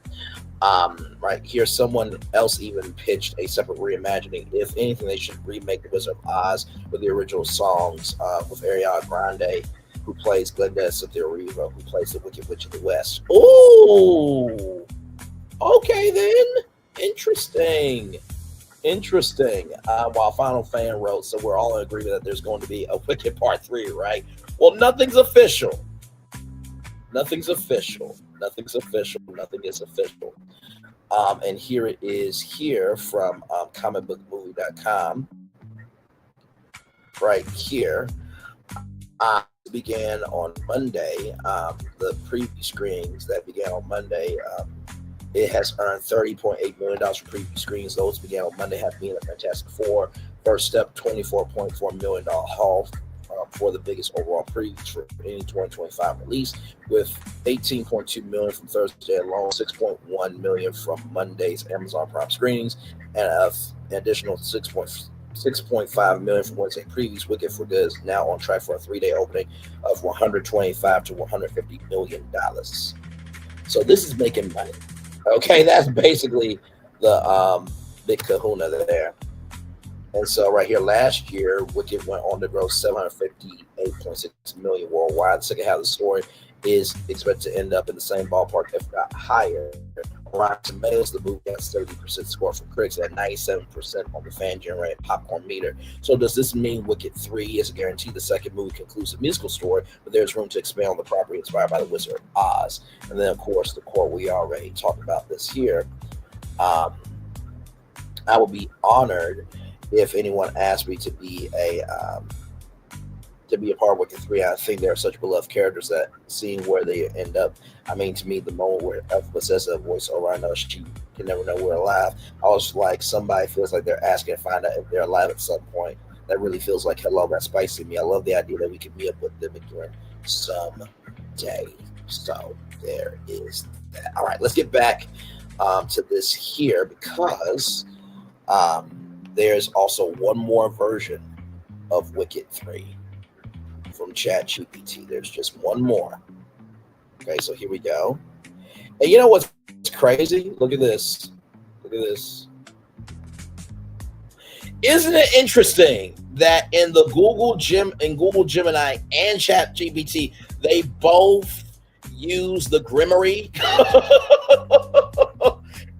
Right here, someone else even pitched a separate reimagining. If anything, they should remake The Wizard of Oz with the original songs with Ariana Grande, who plays Glinda, Cynthia Erivo, who plays the Wicked Witch of the West. Ooh, okay then. Interesting. While Final Fan wrote, so we're all in agreement that there's going to be a Wicked Part 3, right? Well, nothing's official. Nothing's official. Nothing's official. Nothing is official. And here it is here from comicbookmovie.com. Right here. Began on Monday. The preview screenings that began on Monday, it has earned $30.8 million for preview screens. Those began on Monday, have been a Fantastic Four. First step, $24.4 million haul for the biggest overall previews for any 2025 release, with $18.2 million from Thursday alone, $6.1 million from Monday's Amazon Prime screenings, and an additional $6.5 million from Wednesday previews. Wicked for Good is now on track for a 3-day opening of $125 to $150 million. So this is making money. Okay, that's basically the big kahuna there. And so right here, last year, Wicked went on to gross $758.6 million worldwide. The second half of the story is expected to end up in the same ballpark, if not higher. Rotten Tomatoes, the movie got 30% score from critics and 97% on the fan-generated popcorn meter. So does this mean Wicked 3 is guaranteed the second movie concludes a musical story, but there's room to expand on the property inspired by The Wizard of Oz? And then, of course, the quote, we already talked about this here. I will be honored if anyone asked me to be a part of Wicked 3. I think there are such beloved characters that seeing where they end up, I mean, to me, the moment where Elphaba says a voiceover, I know she can never know we're alive. I was like, somebody feels like they're asking to find out if they're alive at some point. That really feels like, hello, that's spicy to me. I love the idea that we can meet up with them again someday. So there is that. All right, let's get back to this here, because there's also one more version of Wicked 3 from ChatGPT. There's just one more. Okay, so here we go. And you know what's crazy? Look at this. Look at this. Isn't it interesting that in the Google Gemini and ChatGPT, they both use the Grimoire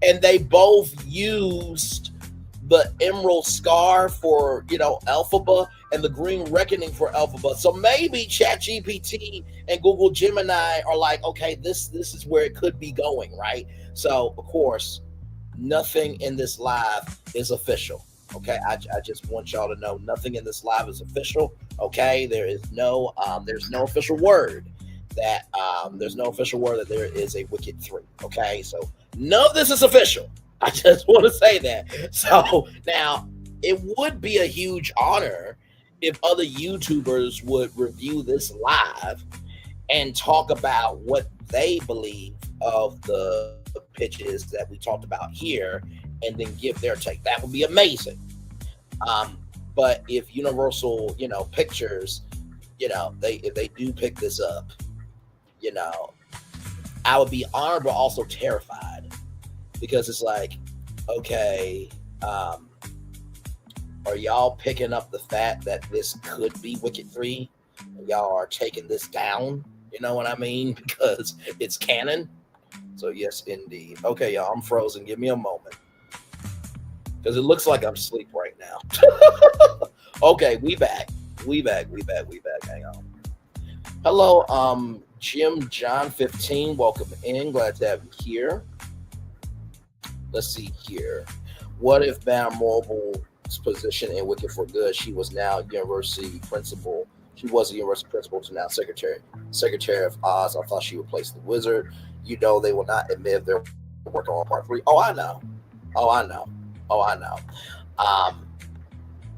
and they both used the Emerald Scar for, Elphaba, and the Green Reckoning for Elphaba. So maybe ChatGPT and Google Gemini are like, okay, this is where it could be going, right? So, of course, nothing in this live is official, okay? I just want y'all to know nothing in this live is official, okay? There's no official word that there is a Wicked 3, okay? So none of this is official. I just want to say that. So now, it would be a huge honor if other YouTubers would review this live and talk about what they believe of the pitches that we talked about here, and then give their take. That would be amazing. But if Universal, Pictures, if they do pick this up, I would be honored but also terrified. Because it's like, okay, are y'all picking up the fact that this could be Wicked 3? Y'all are taking this down, you know what I mean? Because it's canon. So yes, indeed. Okay, y'all, I'm frozen. Give me a moment. Because it looks like I'm asleep right now. Okay, we back. Hang on. Hello, Jim John 15. Welcome in. Glad to have you here. Let's see here. What if Madame Marvel's position in Wicked for Good? She was now university principal. She was a university principal to now secretary of Oz. I thought she replaced the wizard. They will not admit if they're working on part 3. Oh, I know.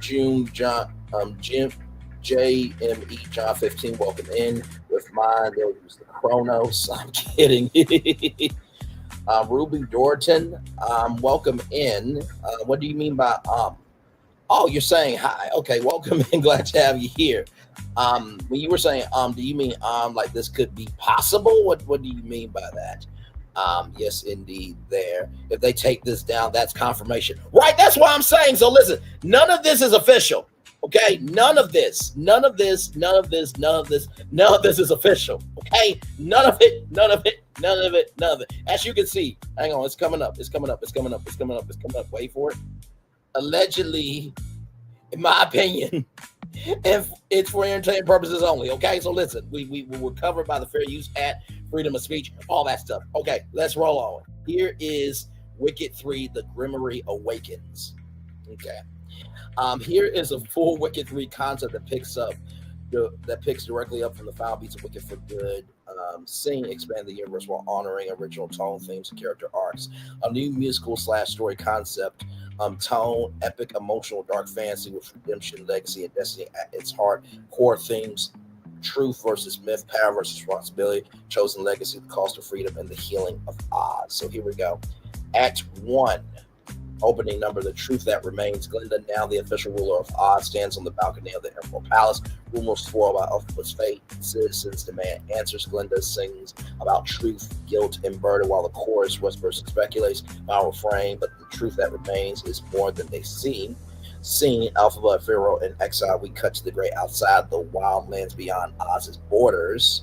Jim JME John 15. Welcome in. With mine, they'll use the Chronos. I'm kidding. Ruby Dorton, welcome in. What do you mean by Oh, you're saying hi. Okay, welcome in. Glad to have you here. When you were saying do you mean like this could be possible? What do you mean by that? Yes, indeed. There. If they take this down, that's confirmation. Right, that's what I'm saying. So listen, none of this is official. Okay, none of this is official. Okay, none of it. As you can see, hang on, it's coming up. Wait for it. Allegedly, in my opinion, and it's for entertainment purposes only. Okay, so listen, we were covered by the Fair Use Act, freedom of speech, all that stuff. Okay, let's roll on. Here is Wicked 3: The Grimmery Awakens. Okay, here is a full Wicked 3 concept that picks directly up from the final beats of Wicked for Good. Sing expand the universe while honoring original tone, themes, and character arcs. A new musical / story concept. Tone, epic, emotional, dark fantasy with redemption, legacy, and destiny at its heart. Core themes: truth versus myth, power versus responsibility, chosen legacy, the cost of freedom, and the healing of Oz. So here we go. Act 1. Opening number: The Truth That Remains. Glinda, now the official ruler of Oz, stands on the balcony of the Emerald Palace. Rumors swirl about Elphaba's fate. Citizens demand answers. Glinda sings about truth, guilt, and burden, while the chorus whispers and speculates. My refrain: but the truth that remains is more than they seem. Scene: Elphaba and Pharaoh in exile. We cut to the great outside, the wild lands beyond Oz's borders.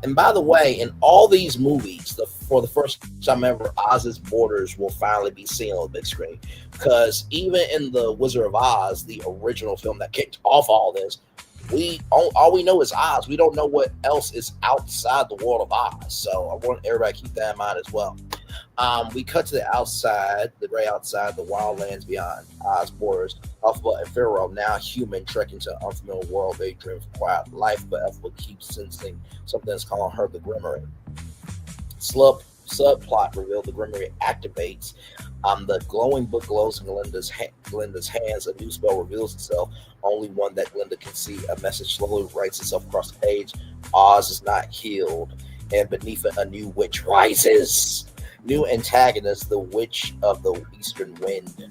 And by the way, in all these movies, for the first time ever, Oz's borders will finally be seen on the big screen. Because even in The Wizard of Oz, the original film that kicked off all this, all we know is Oz. We don't know what else is outside the world of Oz. So I want everybody to keep that in mind as well. We cut to the outside, the gray outside, the wild lands beyond Oz borders. Elphaba and Pharaoh, now human, trek into an unfamiliar world. They dream of quiet life, but Elphaba keeps sensing something that's calling her the Grimmery. Subplot revealed: the Grimmery activates. The glowing book glows in Glinda's hands. A new spell reveals itself, only one that Glinda can see. A message slowly writes itself across the page. Oz is not healed, and beneath it, a new witch rises. New antagonist: the Witch of the Eastern Wind.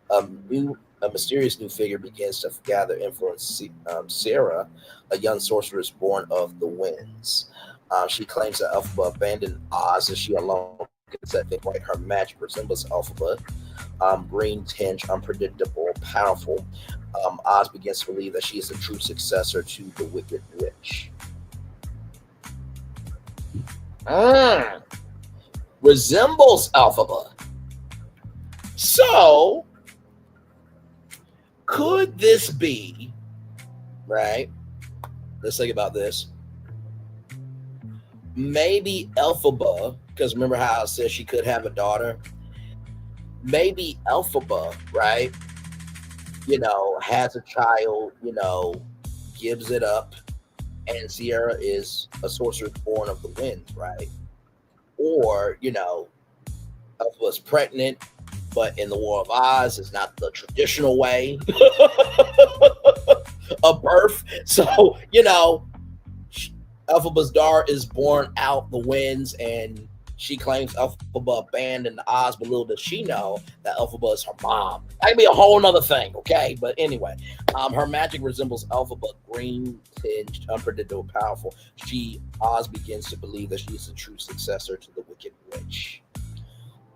A mysterious new figure begins to gather influence. Sierra, a young sorceress born of the winds. She claims that Elphaba abandoned Oz, and she alone can set things right. Her magic resembles Elphaba. Green tinge, unpredictable, powerful. Oz begins to believe that she is the true successor to the Wicked Witch. Resembles Elphaba. So, could this be, right? Let's think about this. Maybe Elphaba, because remember how I said she could have a daughter? Maybe Elphaba, right? Has a child, gives it up, and Sierra is a sorceress born of the winds, right? Or, Elphaba's pregnant, but in the War of Oz is not the traditional way of birth. So, Elphaba's daughter is born out the winds, and she claims Elphaba abandoned Oz, but little does she know that Elphaba is her mom. That could be a whole nother thing, okay? But anyway, her magic resembles Elphaba, green tinged, unpredictable, powerful. Oz begins to believe that she is the true successor to the Wicked Witch.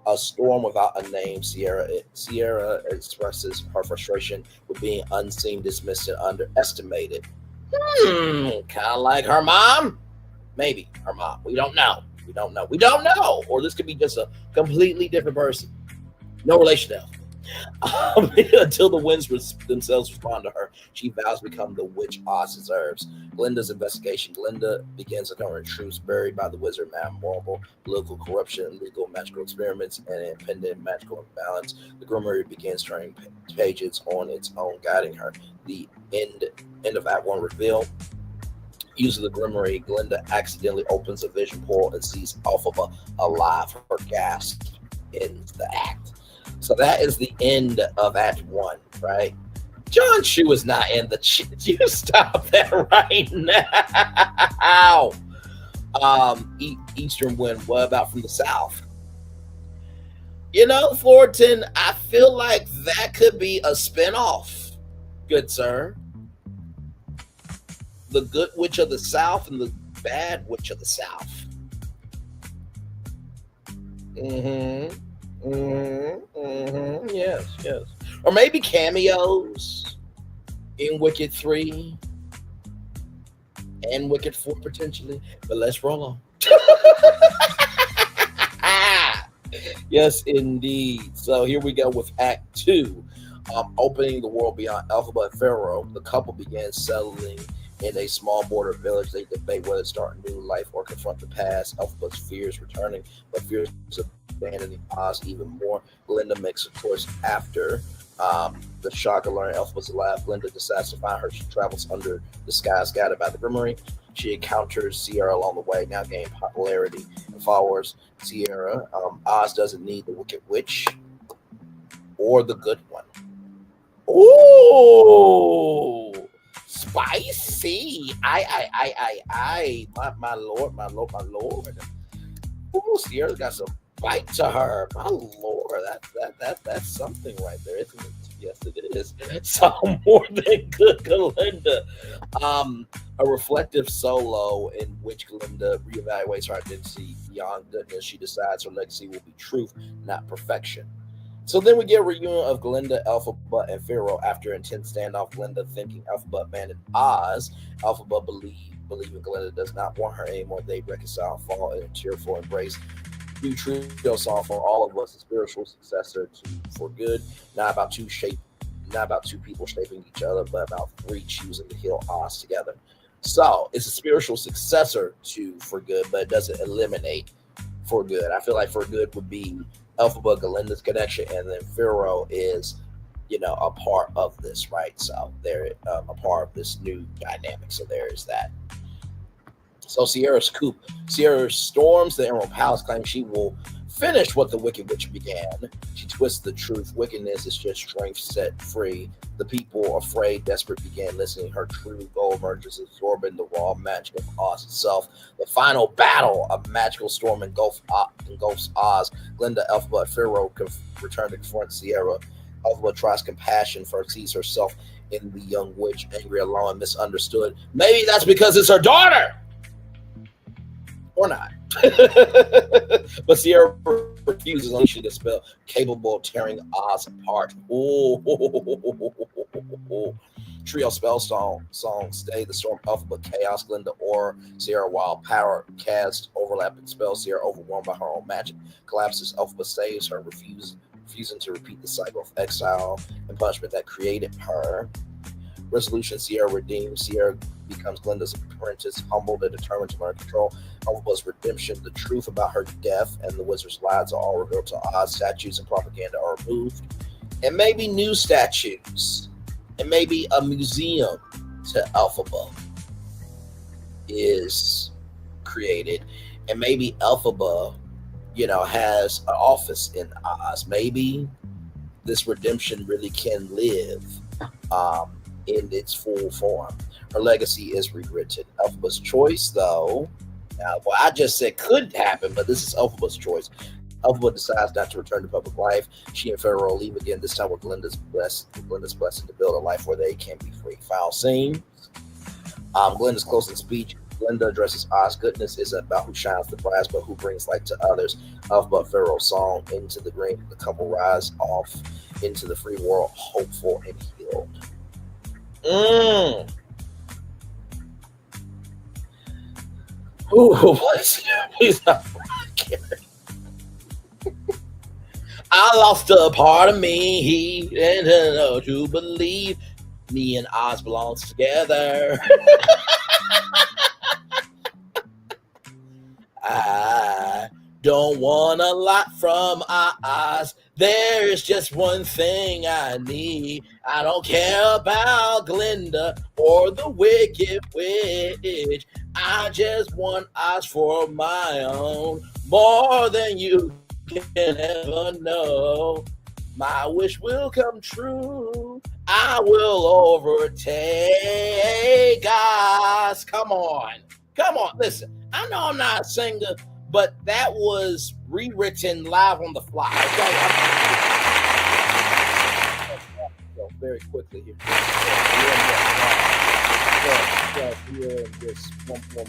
A storm without a name, Sierra expresses her frustration with being unseen, dismissed, and underestimated. Kind of like her mom? Maybe her mom. We don't know. Or this could be just a completely different person. No relation to Elphaba. Until the winds themselves respond to her, she vows to become the witch Oz deserves. Glinda's investigation. Glinda begins uncovering truths buried by the wizard, Madame Marble, political corruption, illegal magical experiments, and an impending magical imbalance. The Grimmery begins turning pages on its own, guiding her. The end of Act 1 reveal. Using the Grimmery, Glinda accidentally opens a vision portal and sees Elphaba alive. Her gasp ends the act. So that is the end of Act 1, right? John Chu is not in the you stop that right now. Eastern Wind, what about from the South? Fullerton, I feel like that could be a spinoff, good sir. The Good Witch of the South and the Bad Witch of the South. Yes. Or maybe cameos in Wicked 3 and Wicked 4 potentially. But let's roll on. Yes, indeed. So here we go with Act 2. Opening the world beyond Elphaba and Pharaoh, the couple began settling in a small border village. They debate whether to start a new life or confront the past. Elphaba's fears returning, but fears of abandoning Oz even more. Glinda makes a choice after the shock of learning Elphaba's alive. Glinda decides to find her. She travels under the skies guided by the Grimoire. She encounters Sierra along the way, now gaining popularity and followers. Sierra, Oz doesn't need the Wicked Witch or the Good One. Ooh, spicy! My lord! Ooh, Sierra's got some bite to her. My lord, that's something right there, isn't it? Yes, it is. So more than good, Glinda. A reflective solo in which Glinda reevaluates her identity beyond goodness. She decides her legacy will be truth, not perfection. So then we get a reunion of Glinda, Elphaba, and Pharaoh after intense standoff. Glinda thinking Elphaba abandoned Oz. Elphaba believing Glinda does not want her anymore. They reconcile, fall in a tearful embrace. New trio song for all of us, a spiritual successor to For Good. Not about two people shaping each other, but about three choosing to heal Oz together. So it's a spiritual successor to For Good, but it doesn't eliminate For Good. I feel like For Good would be Elphaba, Glinda's connection, and then Pharaoh is, a part of this, right? So they're a part of this new dynamic. So there is that. So Sierra storms the Emerald Palace, claiming she will finish what the Wicked Witch began. She twists the truth. Wickedness is just strength set free. The people, afraid, desperate, began listening. Her true goal emerges, absorbing the raw magic of Oz itself. The final battle, a magical storm engulfs Oz. Glinda, Elphaba, and Pharaoh return to confront Sierra. Elphaba tries compassion, for sees herself in the young witch, angry, alone, and misunderstood. Maybe that's because it's her daughter! Or not. But Sierra refuses, unleashing the spell capable of tearing Oz apart. Ooh. Trio spell song Stay the Storm, Elphaba, Chaos, Glinda, or Sierra, while power cast overlapping spells. Sierra, overwhelmed by her own magic, collapses. Elphaba saves her, refusing to repeat the cycle of exile and punishment that created her. Resolution, Sierra redeems. Sierra becomes Glinda's apprentice, humbled and determined to learn control. Elphaba's redemption, the truth about her death and the wizard's lies are all revealed to Oz. Statues and propaganda are removed, and maybe new statues, and maybe a museum to Elphaba is created, and maybe Elphaba, has an office in Oz. Maybe this redemption really can live in its full form. Her legacy is rewritten. Elphaba's choice, though, I just said could happen, but this is Elphaba's choice. Elphaba decides not to return to public life. She and Pharaoh leave again, this time with Glinda's blessing to build a life where they can be free. Final scene. Glinda's closing speech. Glinda addresses Oz's goodness isn't about who shines the brightest, but who brings light to others. Elphaba, Pharaoh's song, Into the Green. The couple rise off into the free world, hopeful and healed. Ooh, please not. I lost a part of me. He didn't know to believe. Me and Oz belongs together. I don't want a lot from Oz. There's just one thing I need. I don't care about Glinda or the Wicked Witch. I just want Oz for my own, more than you can ever know. My wish will come true. I will overtake Oz. Come on. Listen, I know I'm not a singer, but that was rewritten live on the fly. Okay? Very quickly here. Just one more.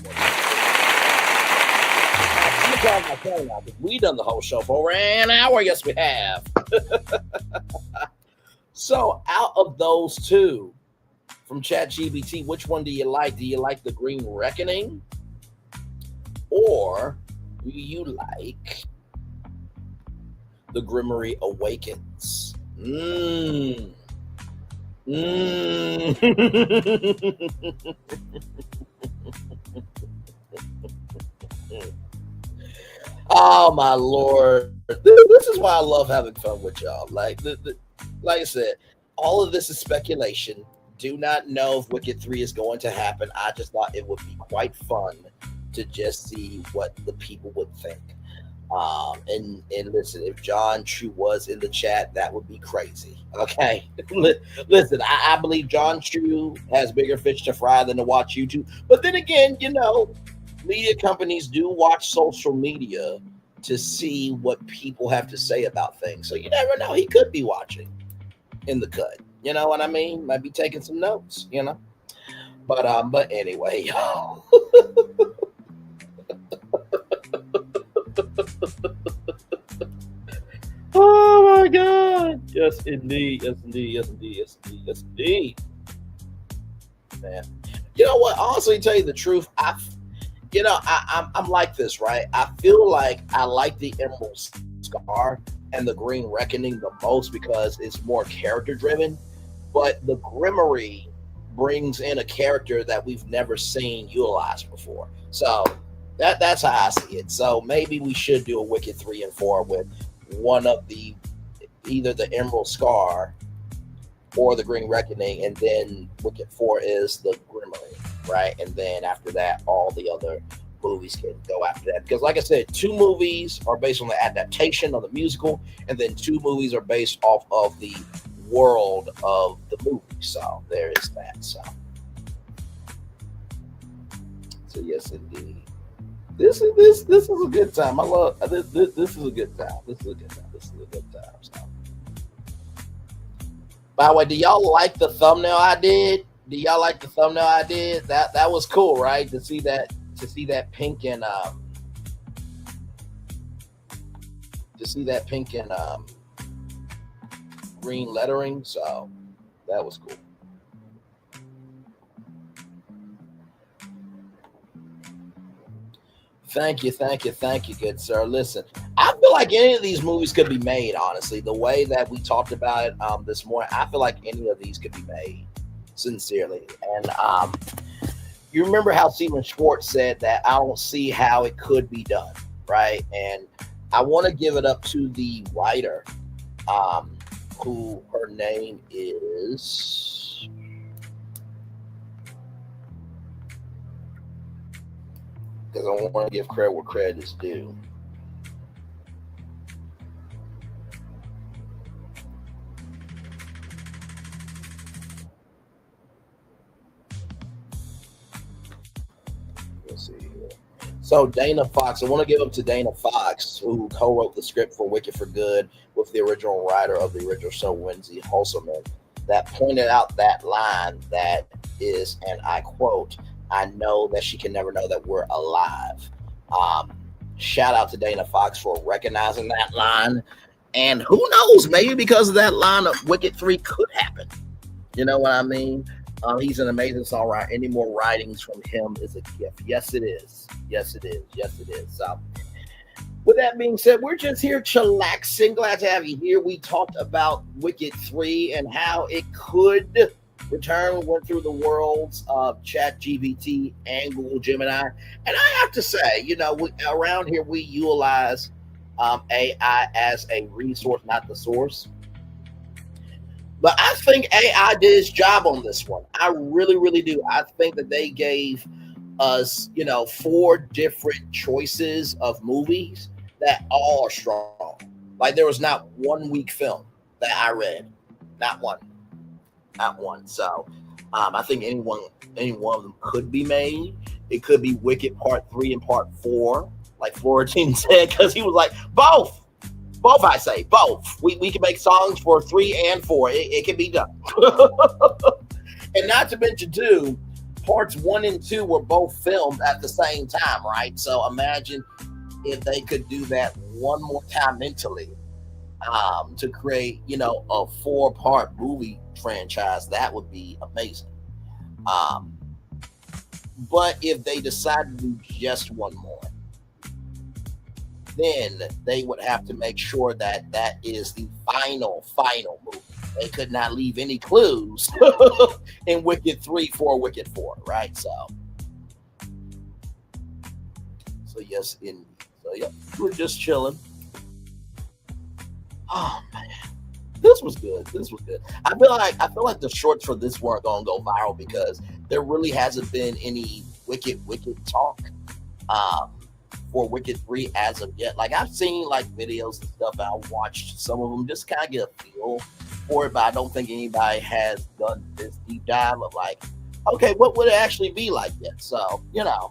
I'm talking about phone now because we done the whole show for over an hour. Yes, we have. So, out of those two from ChatGPT, which one do you like? Do you like the Green Reckoning, or do you like the Grimoire Awakens? Mm. Oh my lord! This is why I love having fun with y'all. Like I said, all of this is speculation. Do not know if Wicked 3 is going to happen. I just thought it would be quite fun to just see what the people would think. And listen, if John Chu was in the chat, that would be crazy. Okay, listen, I believe John Chu has bigger fish to fry than to watch YouTube. But then again, media companies do watch social media to see what people have to say about things. So you never know; he could be watching in the cut. You know what I mean? Might be taking some notes. But anyway. Oh my God! Yes, indeed. Yes, indeed. Yes, indeed. Yes, indeed. Yes, indeed. Man, you know what? Honestly, to tell you the truth, I'm like this, right? I feel like I like the Emerald Scar and the Green Reckoning the most because it's more character driven. But the Grimmery brings in a character that we've never seen utilized before. So that's how I see it. So maybe we should do a Wicked 3 and 4 with one of either the Emerald Scar or the Green Reckoning, and then Wicked 4 is the Grimmery, right? And then after that, all the other movies can go after that. Because like I said, 2 movies are based on the adaptation of the musical, and then 2 movies are based off of the world of the movie. So there is that. So yes, indeed. This is a good time. I love this. This is a good time. This is a good time. This is a good time. So. By the way, do y'all like the thumbnail I did? Do y'all like the thumbnail I did? That was cool, right? To see that pink and green lettering. So that was cool. Thank you, good sir. Listen, I feel like any of these movies could be made, honestly. The way that we talked about it this morning, I feel like any of these could be made, sincerely. And you remember how Steven Schwartz said that I don't see how it could be done, right? And I want to give it up to the writer, who her name is... because I want to give credit where credit is due. Let's see here. So Dana Fox, I want to give up to Dana Fox, who co-wrote the script for Wicked for Good with the original writer of the original show, Wendy Holzman, that pointed out that line that is, and I quote, "I know that she can never know that we're alive." Shout out to Dana Fox for recognizing that line. And who knows, maybe because of that line, of Wicked 3 could happen. You know what I mean? He's an amazing songwriter. Any more writings from him is a gift. Yes, it is. Yes, it is. Yes, it is. So, with that being said, we're just here chillaxing. Glad to have you here. We talked about Wicked 3 and how it could return. We went through the worlds of ChatGPT and Google Gemini. And I have to say, around here, we utilize AI as a resource, not the source. But I think AI did its job on this one. I really, really do. I think that they gave us, 4 different choices of movies that all are strong. Like there was not one weak film that I read. Not one. So I think any one of them could be made. It could be Wicked Part 3 and Part 4, like Florentine said, because he was like, both, I say, both. We can make songs for 3 and 4. It can be done. And not to mention, too, Parts 1 and 2 were both filmed at the same time, right? So imagine if they could do that one more time mentally to create, a 4-part movie franchise. That would be amazing. But if they decide to do just one more, then they would have to make sure that that is the final movie. they could not leave any clues in Wicked 3 for Wicked 4, right? So yes, indeed. So yeah, we're just chilling. Oh man, this was good. I feel like the shorts for this weren't gonna go viral because there really hasn't been any wicked talk for Wicked 3 as of yet. Like I've seen like videos and stuff, and I watched some of them just kind of get a feel for it, but I don't think anybody has done this deep dive of like, okay, what would it actually be like yet? So, you know.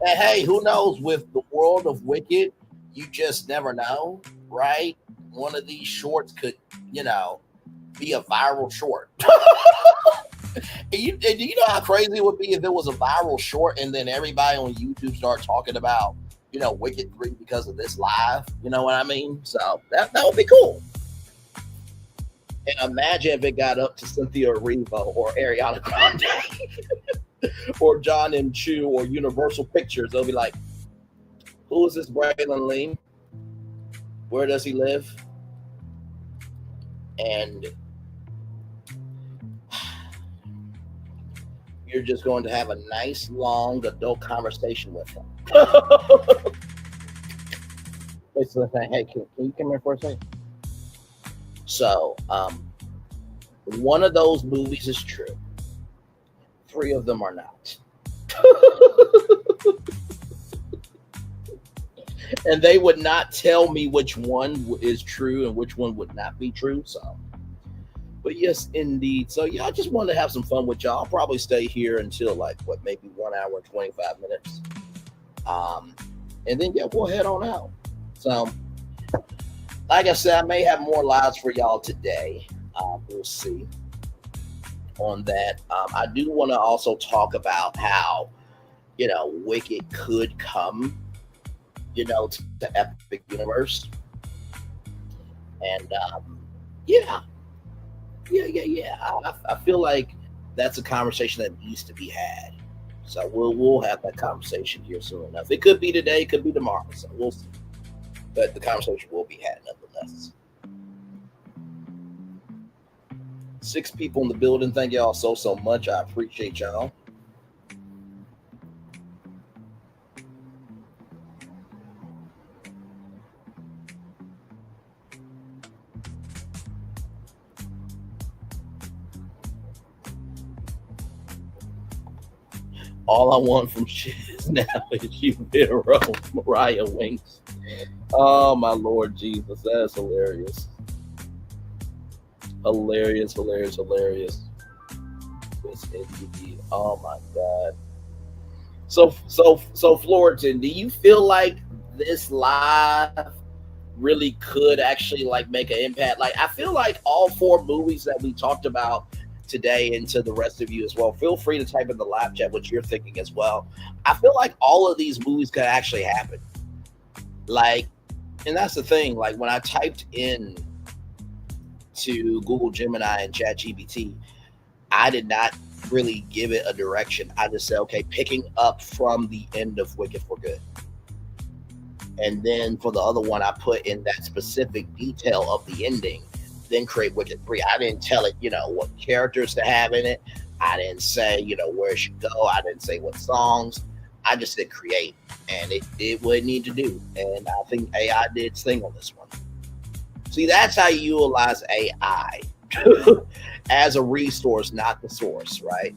And hey, who knows, with the world of Wicked, you just never know, right? One of these shorts could, you know, be a viral short. And you know how crazy it would be if it was a viral short and then everybody on YouTube start talking about, you know, Wicked 3 because of this live? You know what I mean? So that would be cool. And imagine if it got up to Cynthia Erivo or Ariana Grande or John M. Chu or Universal Pictures. They'll be like, who is this Braylon Lee? Where does he live? And you're just going to have a nice, long, adult conversation with him. Basically saying, hey, can you come here for a second? So, one of those movies is true. 3 of them are not. And they would not tell me which one is true and which one would not be true. So, but yes, indeed. So yeah, I just wanted to have some fun with y'all. I'll probably stay here until like maybe 1 hour and 25 minutes. And then yeah, we'll head on out. So, like I said, I may have more lives for y'all today. We'll see on that. I do want to also talk about how, you know, Wicked could come, you know, to the Epic Universe. And yeah. I feel like that's a conversation that needs to be had. So we'll have that conversation here soon enough. It could be today, it could be tomorrow. So we'll see. But the conversation will be had nonetheless. 6 people in the building. Thank y'all so much. I appreciate y'all. All I want from Shiz now is you, Vero, Mariah Winks. Oh, my Lord Jesus. That's hilarious. Hilarious. Yes, indeed. Oh, my God. So, Florian, do you feel like this live really could actually, like, make an impact? Like, I feel like all 4 movies that we talked about today, and to the rest of you as well, feel free to type in the live chat what you're thinking as well. I feel like all of these movies could actually happen. Like, and that's the thing, like when I typed in to Google Gemini and ChatGPT, I did not really give it a direction. I just said, okay, picking up from the end of Wicked for Good. And then for the other one, I put in that specific detail of the ending, then create Wicked 3. I didn't tell it, you know, what characters to have in it. I didn't say, you know, where it should go. I didn't say what songs. I just said create, and it did what it needed to do. And I think AI did its thing on this one. See, that's how you utilize AI as a resource, not the source, right?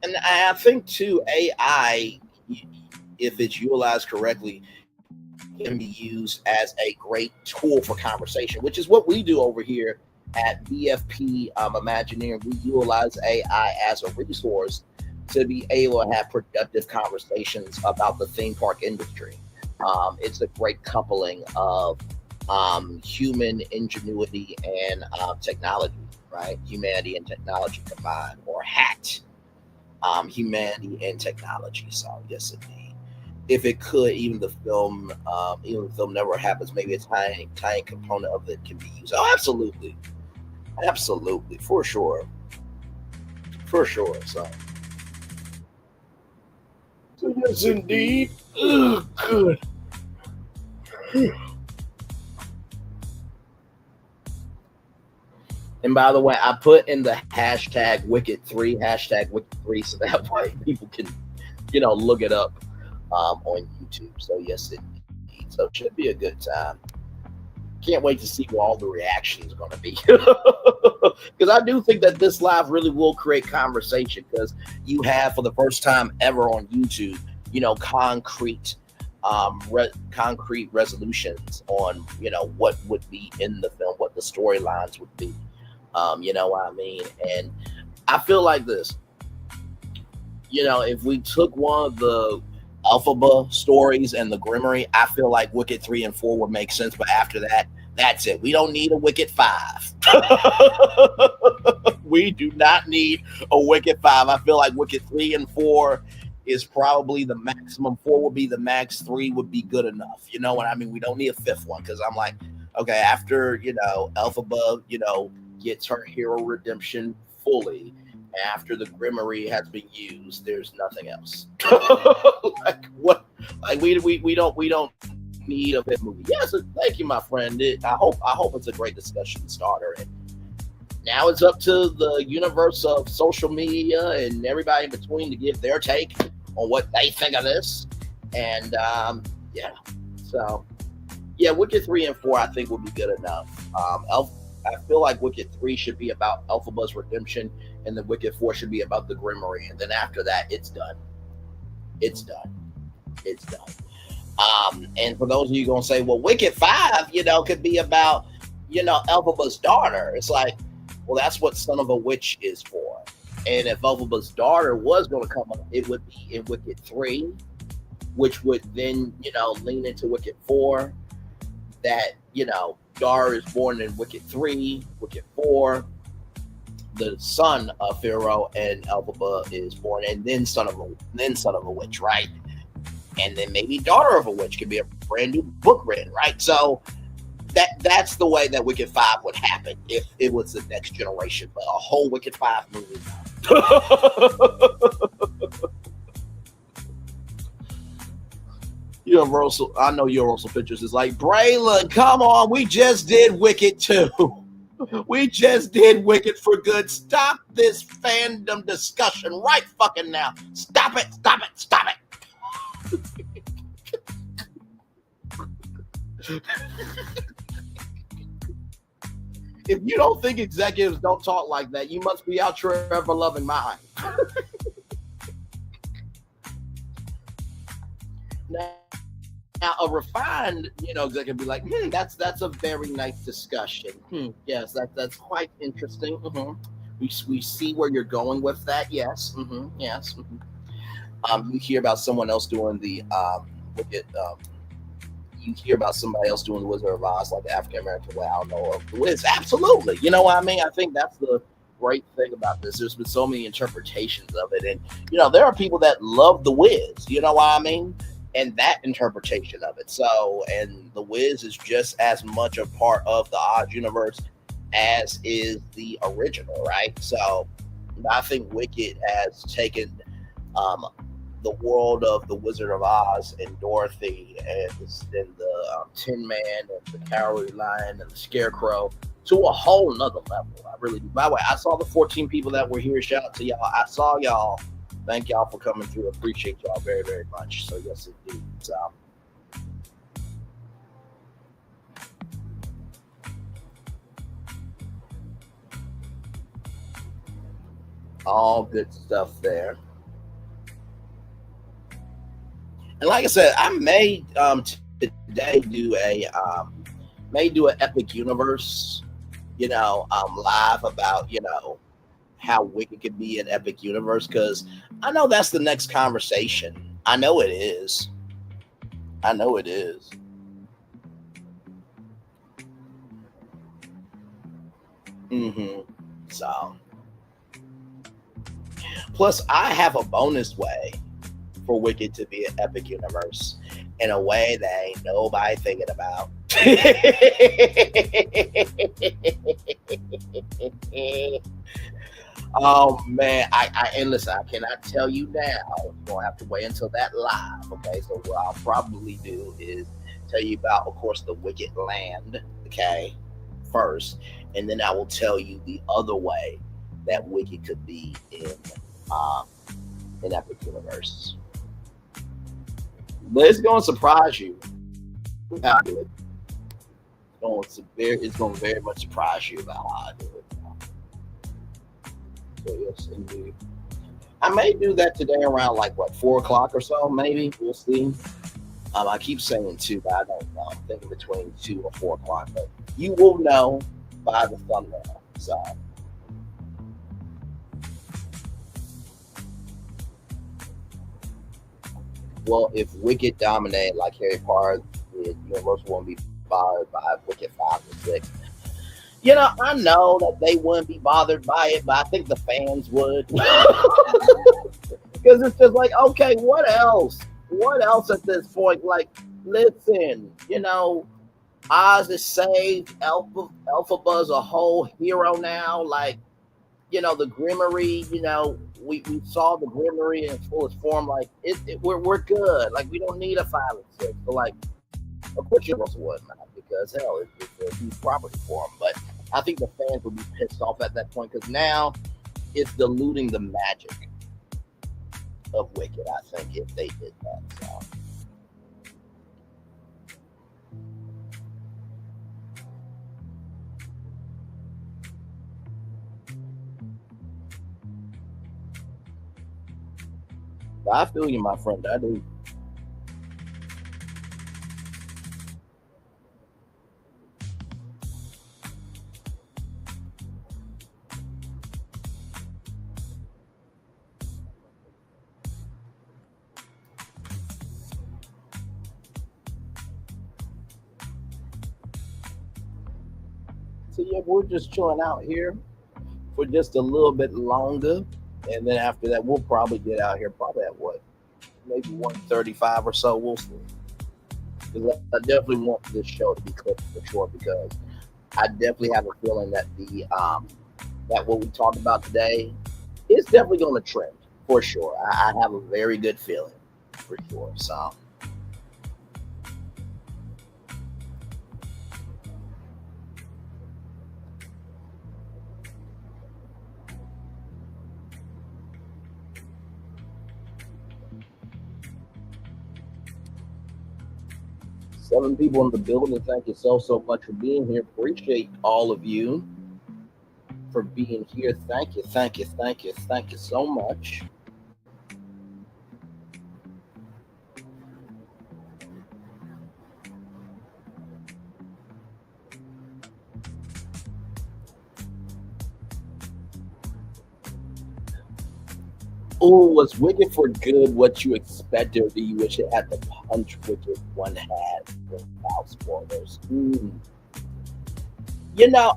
And I think too, AI, if it's utilized correctly, can be used as a great tool for conversation, which is what we do over here at BFP Imagineering. We utilize AI as a resource to be able to have productive conversations about the theme park industry. It's a great coupling of human ingenuity and technology, right? Humanity and technology combined, or hacked humanity and technology. So yes, indeed. If it could, even the film never happens, maybe a tiny component of it can be used. Oh, absolutely, for sure. So yes, indeed. Ugh, good. And by the way, I put in the hashtag Wicked3, so that way people can, look it up on YouTube. So yes, indeed. So it should be a good time. Can't wait to see what all the reactions are going to be. Because I do think that this live really will create conversation, because you have, for the first time ever on YouTube, concrete resolutions on, what would be in the film, what the storylines would be. You know what I mean? And I feel like this, if we took one of the Elphaba stories and the Grimmery, I feel like Wicked 3 and 4 would make sense. But after that, that's it. We don't need a Wicked 5. We do not need a Wicked 5. I feel like Wicked 3 and 4 is probably the maximum. 4 would be the max. 3 would be good enough. You know what I mean? We don't need a 5th one, because I'm like, okay, after, Elphaba, gets her hero redemption fully, after the Grimmery has been used, there's nothing else. Like what? Like we don't need a bit movie. Yes, thank you, my friend. I hope it's a great discussion starter. And now it's up to the universe of social media and everybody in between to give their take on what they think of this. And Wicked 3 and 4 I think will be good enough. I feel like Wicked 3 should be about Elphaba's redemption, and then Wicked 4 should be about the Grimmery. And then after that, it's done. It's done. And for those of you going to say, well, Wicked 5, could be about, Elphaba's daughter. It's like, well, that's what Son of a Witch is for. And if Elphaba's daughter was going to come up, it would be in Wicked 3, which would then, lean into Wicked 4. That, Dar is born in Wicked 3, Wicked 4. The son of Pharaoh and Elphaba is born, and then son of a witch, right? And then maybe daughter of a witch could be a brand new book written, right? So that's the way that Wicked 5 would happen if it was the next generation, but a whole Wicked 5 movie. Universal, I know Universal Pictures is like, Braylon, come on, we just did Wicked 2. We just did Wicked for good. Stop this fandom discussion right fucking now. Stop it. If you don't think executives don't talk like that, you must be out your ever-loving mind. Now, a refined, executive be like, that's a very nice discussion. Yes, that's quite interesting. We see where you're going with that. Yes. Yes. You hear about someone else doing the you hear about somebody else doing the Wizard of Oz, like the African American way. I don't know of the Wiz. Absolutely. You know what I mean? I think that's the great thing about this. There's been so many interpretations of it, and there are people that love the Wiz. You know what I mean? And that interpretation of it. So, and the Wiz is just as much a part of the Oz universe as is the original, right? So, I think Wicked has taken the world of the Wizard of Oz and Dorothy and the Tin Man and the Cowardly Lion and the Scarecrow to a whole nother level. I really do. By the way, I saw the 14 people that were here. Shout out to y'all. I saw y'all. Thank y'all for coming through. Appreciate y'all very, very much. So yes, indeed. So, all good stuff there. And like I said, I may today do an Epic Universe, live about, how Wicked could be an Epic Universe, because I know that's the next conversation. I know it is. So, plus I have a bonus way for Wicked to be an Epic Universe in a way that ain't nobody thinking about. Oh man, and listen, I cannot tell you now. You're gonna have to wait until that live. Okay, so what I'll probably do is tell you about, of course, the Wicked Land. Okay, first, and then I will tell you the other way that Wicked could be in Epic Universe. But it's going to surprise you how I do it. It's going to very much surprise you about how I do it. So yes, indeed. I may do that today around 4 o'clock or so, maybe. We'll see. I keep saying 2, but I don't know. I'm thinking between 2 or 4 o'clock. But you will know by the thumbnail. So. Well, if Wicked dominated like Harry Potter, the universe won't be bothered by Wicked 5 or 6. I know that they wouldn't be bothered by it, but I think the fans would. Because it's just okay, what else? What else at this point? Listen, Oz is saved. Elphaba's a whole hero now. The Grimmery, we saw the Grimmery in fullest form. We're good. We don't need a 5 and 6. But of course, you also would, man, because hell, it's a huge property for them. But I think the fans would be pissed off at that point because now it's diluting the magic of Wicked. I think if they did that, so. I feel you, my friend. I do. So yeah, we're just chilling out here for just a little bit longer. And then after that, we'll probably get out here probably at maybe 1:35 or so. We'll see. Because I definitely want this show to be clipped for sure, because I definitely have a feeling that that what we talked about today is definitely going to trend for sure. I have a very good feeling for sure. So. 7 people in the building. Thank you so much for being here. Appreciate all of you for being here. Thank you so much. Oh, was Wicked for good what you expected, or do you wish it had the punch Wicked one had without spoilers?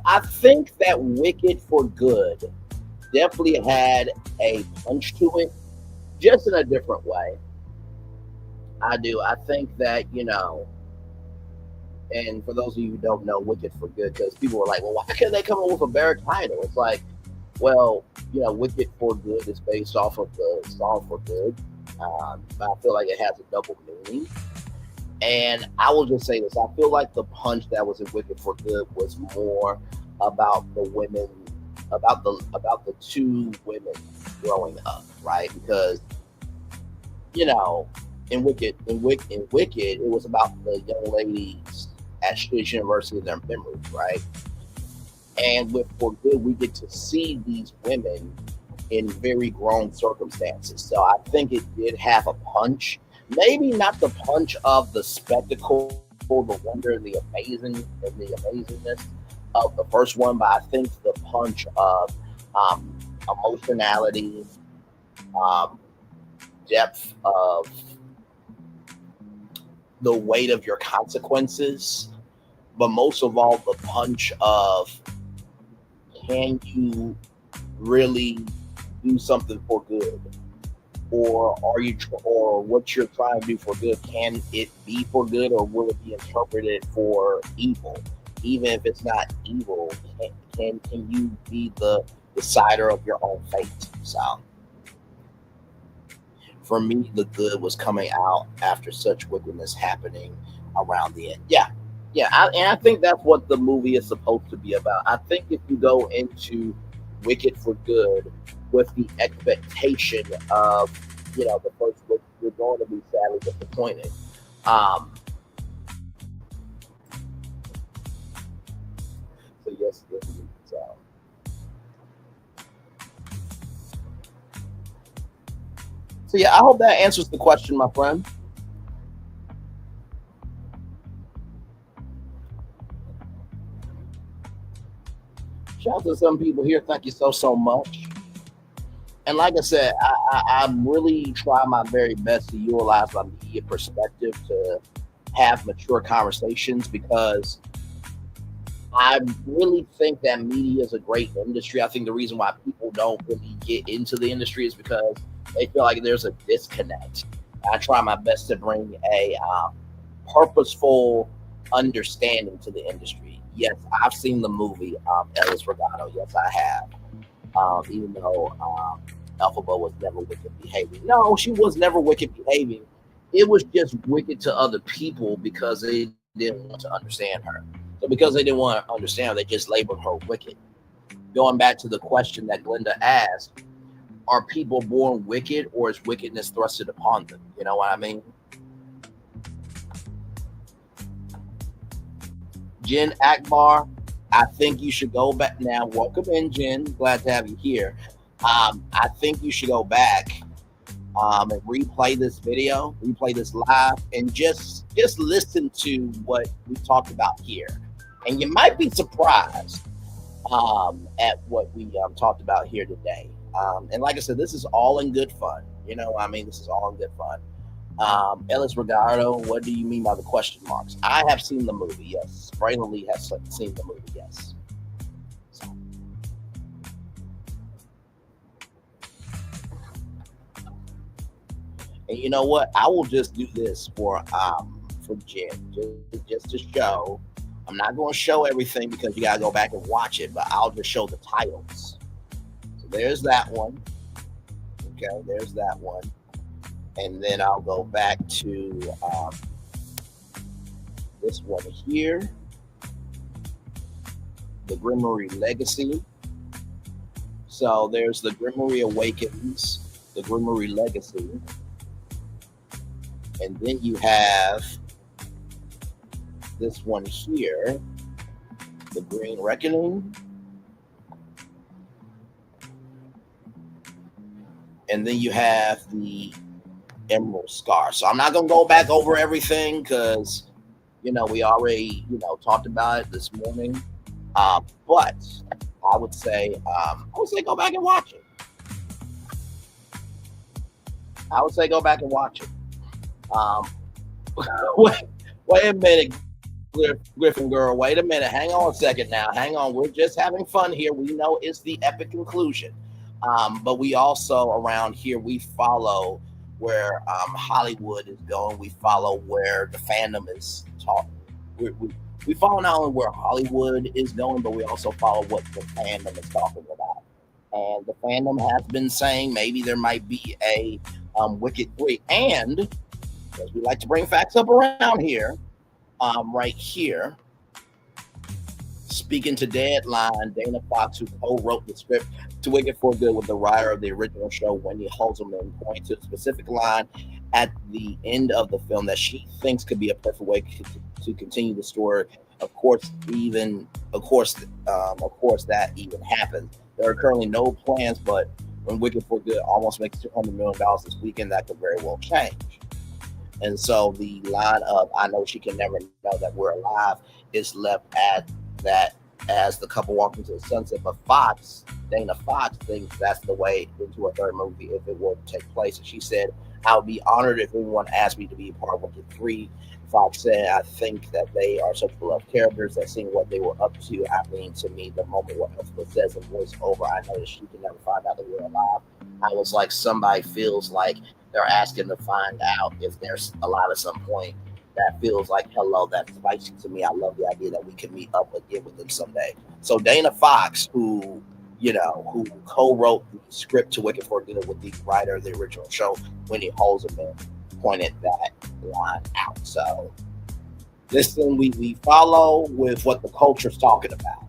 I think that Wicked for good definitely had a punch to it, just in a different way. I do. I think that, and for those of you who don't know Wicked for good, because people were like, well, why can't they come up with a better title? It's like, well, Wicked for Good is based off of the song For Good. I feel like it has a double meaning. And I will just say this. I feel like the punch that was in Wicked for Good was more about the women, about the 2 women growing up, right? Because, in Wicked, it was about the young ladies at Stage University and their memories, right? And with For Good, we get to see these women in very grown circumstances. So I think it did have a punch. Maybe not the punch of the spectacle, the wonder, the amazingness of the first one, but I think the punch of emotionality, depth of the weight of your consequences, but most of all, the punch of, can you really do something for good? Or or what you're trying to do for good, can it be for good, or will it be interpreted for evil? Even if it's not evil, can you be the decider of your own fate? So for me, the good was coming out after such wickedness happening around the end. Yeah, Yeah, and I think that's what the movie is supposed to be about. I think if you go into Wicked for Good with the expectation of, the first book, you're going to be sadly disappointed. Um, so yes, so. So yeah, I hope that answers the question, my friend. Shout out to some people here. Thank you so much. And like I said, I really try my very best to utilize my media perspective to have mature conversations because I really think that media is a great industry. I think the reason why people don't really get into the industry is because they feel like there's a disconnect. I try my best to bring a purposeful understanding to the industry. Yes, I've seen the movie Ellis Regado. Yes, I have. Even though Elphaba was never wicked behaving. No, she was never wicked behaving. It was just wicked to other people because they didn't want to understand her. So because they didn't want to understand her, they just labeled her wicked. Going back to the question that Glenda asked, are people born wicked or is wickedness thrusted upon them? You know what I mean? Jen Akbar, I think you should go back now. Welcome in, Jen. Glad to have you here. I think you should go back and replay this video, replay this live, and just listen to what we talked about here. And you might be surprised at what we talked about here today. And like I said, this is all in good fun. This is all in good fun. Ellis Regado, what do you mean by the question marks? I have seen the movie, yes. Braylon Lee has seen the movie, yes. So. And you know what? I will just do this for Jen, just to show. I'm not going to show everything because you got to go back and watch it, but I'll just show the titles. So there's that one. Okay, there's that one. And then I'll go back to this one here, the Grimoire Legacy. So there's the Grimoire Awakens, the Grimoire Legacy. And then you have this one here, the Green Reckoning. And then you have the Emerald Scar. So I'm not going to go back over everything because, we already, talked about it this morning. But I would say go back and watch it. I would say go back and watch it. Wait a minute, Griffin girl. Wait a minute. Hang on a second now. Hang on. We're just having fun here. We know it's the epic conclusion. But we also around here, we follow where Hollywood is going. We follow where the fandom is talking. We follow not only where Hollywood is going, but we also follow what the fandom is talking about. And the fandom has been saying maybe there might be a Wicked 3. And because we like to bring facts up around here, right here, speaking to Deadline, Dana Fox, who co-wrote the script to Wicked for Good with the writer of the original show, Wendy Holzman, pointed to a specific line at the end of the film that she thinks could be a perfect way to continue the story. Of course, that even happened. There are currently no plans, but when Wicked for Good almost makes $200 million this weekend, that could very well change. And so the line of "I know she can never know that we're alive" is left at that as the couple walk into the sunset. But Dana Fox thinks that's the way into a third movie if it were to take place. And she said, "I would be honored if anyone asked me to be a part of Wicked 3. Fox said, "I think that they are such beloved characters that seeing what they were up to, I mean, to me, the moment what Elphaba says in voiceover, I know that she can never find out that we're alive." I was like, somebody feels like they're asking to find out if there's a lot at some point. That feels like, hello, that's spicy to me. I love the idea that we can meet up again with them someday. So Dana Fox, who co-wrote the script to Wicked for Good with the writer of the original show, Wendy Holzman, pointed that line out. So Listen, we follow with what the culture's talking about.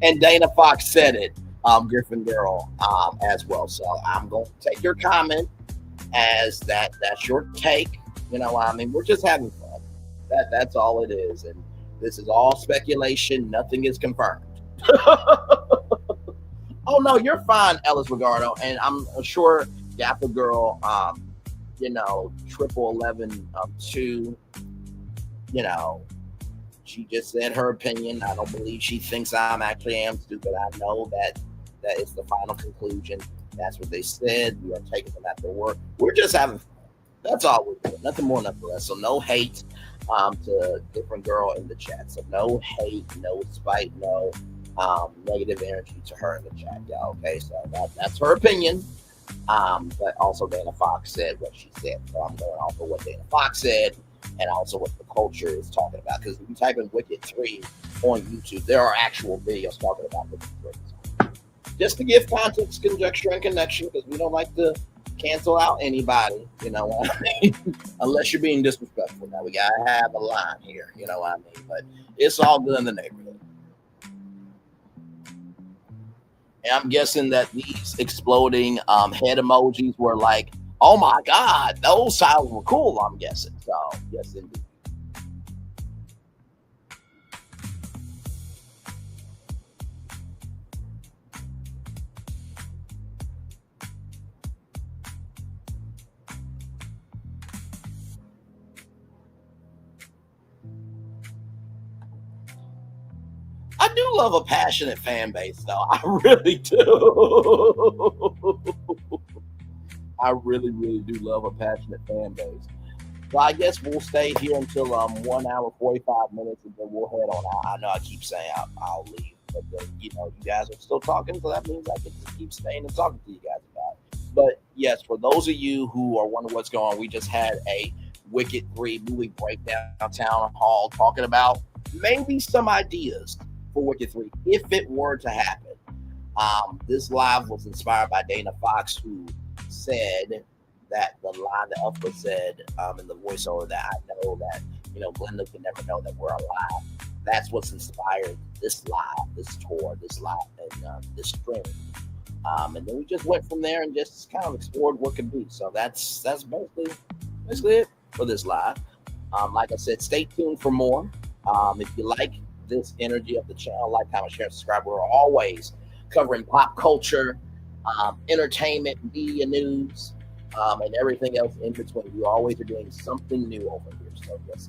And Dana Fox said it, Griffin Girl, as well. So I'm going to take your comment as that's your take. You know, I mean, we're just having fun. That's all it is. And this is all speculation. Nothing is confirmed. Oh no, you're fine, Ellis Rigardo, and I'm sure Gapper Girl, you know, 1111 you know, she just said her opinion. I don't believe she thinks I am stupid. I know that is the final conclusion. That's what they said. We are taking them at their word. We're just having fun. That's all we're doing. Nothing more, nothing less. So no hate to different girl in the chat. So no hate, no spite, no negative energy to her in the chat, y'all. Okay, so that's her opinion. But also Dana Fox said what she said. So I'm going off of what Dana Fox said and also what the culture is talking about. Because if you type in Wicked 3 on YouTube, there are actual videos talking about Wicked 3. So just to give context, conjecture, and connection, because we don't like to cancel out anybody, you know what I mean? Unless you're being disrespectful. Now we gotta have a line here, you know what I mean? But it's all good in the neighborhood. And I'm guessing that these exploding head emojis were like, oh my God, those sounds were cool, I'm guessing. So, yes, indeed. I do love a passionate fan base, though. I really do. I really, really do love a passionate fan base. So I guess we'll stay here until 1 hour, 45 minutes, and then we'll head on out. I know I keep saying I'll leave, but then, you know, you guys are still talking, so that means I can just keep staying and talking to you guys about it. But yes, for those of you who are wondering what's going on, we just had a Wicked 3 movie breakdown town hall talking about maybe some ideas for Wicked 3 if it were to happen. This live was inspired by Dana Fox, who said that the line that Alpha said in the voiceover that I know that, you know, Glenda can never know that we're alive. That's what's inspired this live, this tour, this live, and this stream. And then we just went from there and just kind of explored what could be. So that's basically it for this live. Like I said, stay tuned for more. If you like this energy of the channel, like, comment, share, and subscribe. We're always covering pop culture, entertainment, media news, and everything else in between. We always are doing something new over here. So yes,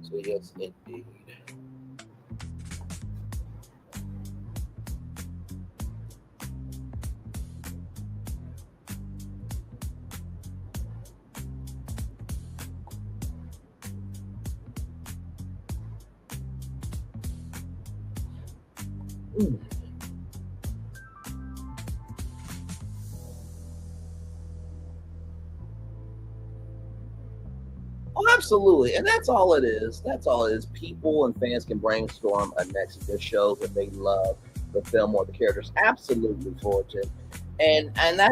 so yes, indeed. Oh, absolutely. And that's all it is. That's all it is. People and fans can brainstorm a next of their shows that they love, the film or the characters. Absolutely, Fortune. And I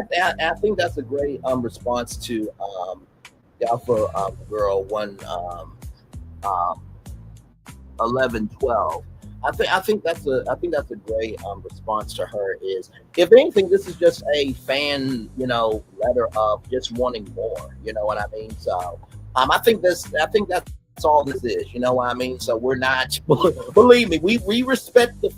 think that's a great response to Alpha Girl 1112. I think that's a great response to her. Is, if anything, this is just a fan, you know, letter of just wanting more. You know what I mean? So I think that's all this is. You know what I mean? So we're not, believe me, we respect we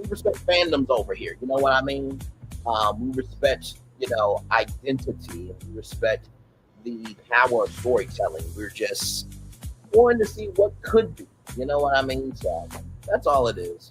respect fandoms over here. You know what I mean? We respect, you know, identity, and we respect the power of storytelling. We're just wanting to see what could be. You know what I mean? So that's all it is.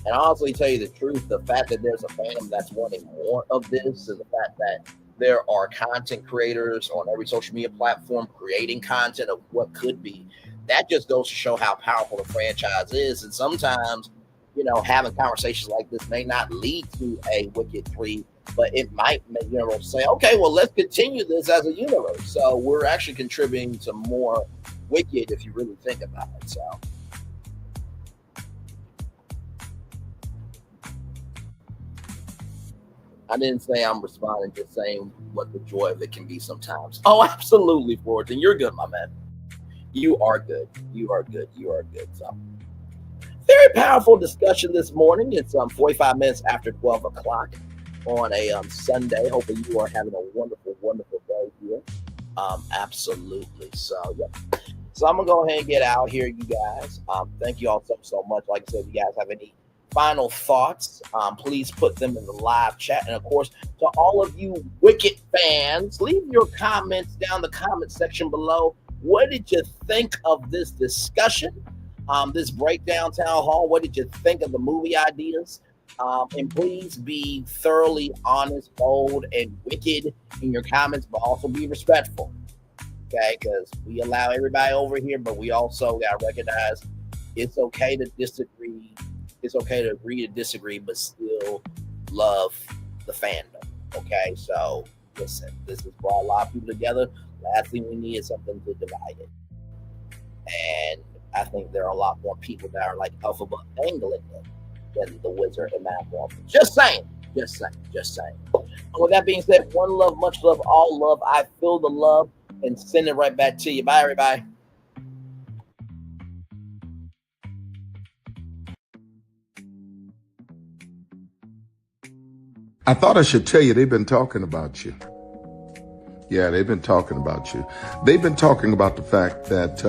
And I'll honestly tell you the truth, the fact that there's a fandom that's wanting more of this, and the fact that there are content creators on every social media platform creating content of what could be, that just goes to show how powerful the franchise is. And sometimes, you know, having conversations like this may not lead to a Wicked 3 but it might make Universal say, okay, well, let's continue this as a universe. So we're actually contributing to more Wicked if you really think about it. So I didn't say I'm responding, just saying what the joy of it can be sometimes. Oh, absolutely, Fortune. You're good, my man. You are good. You are good. You are good. So very powerful discussion this morning. It's 45 minutes after 12 o'clock on a Sunday. Hoping you are having a wonderful, wonderful day here. Absolutely. So, yeah. So I'm going to go ahead and get out here, you guys. Thank you all so much. Like I said, if you guys have any final thoughts, please put them in the live chat. And, of course, to all of you Wicked fans, leave your comments down the comment section below. What did you think of this discussion, this breakdown town hall? What did you think of the movie ideas? And please be thoroughly honest, bold, and wicked in your comments, but also be respectful, okay? Because we allow everybody over here, but we also got to recognize it's okay to disagree. It's okay to agree to disagree, but still love the fandom, okay? So, listen, this has brought a lot of people together. Last thing we need is something to divide it. And I think there are a lot more people that are like Alphabet angling it than the Wizard and Matt Walton. Just saying. Just saying. Just saying. And with that being said, one love, much love, all love. I feel the love and send it right back to you. Bye, everybody. I thought I should tell you they've been talking about you. Yeah, they've been talking about you. They've been talking about the fact that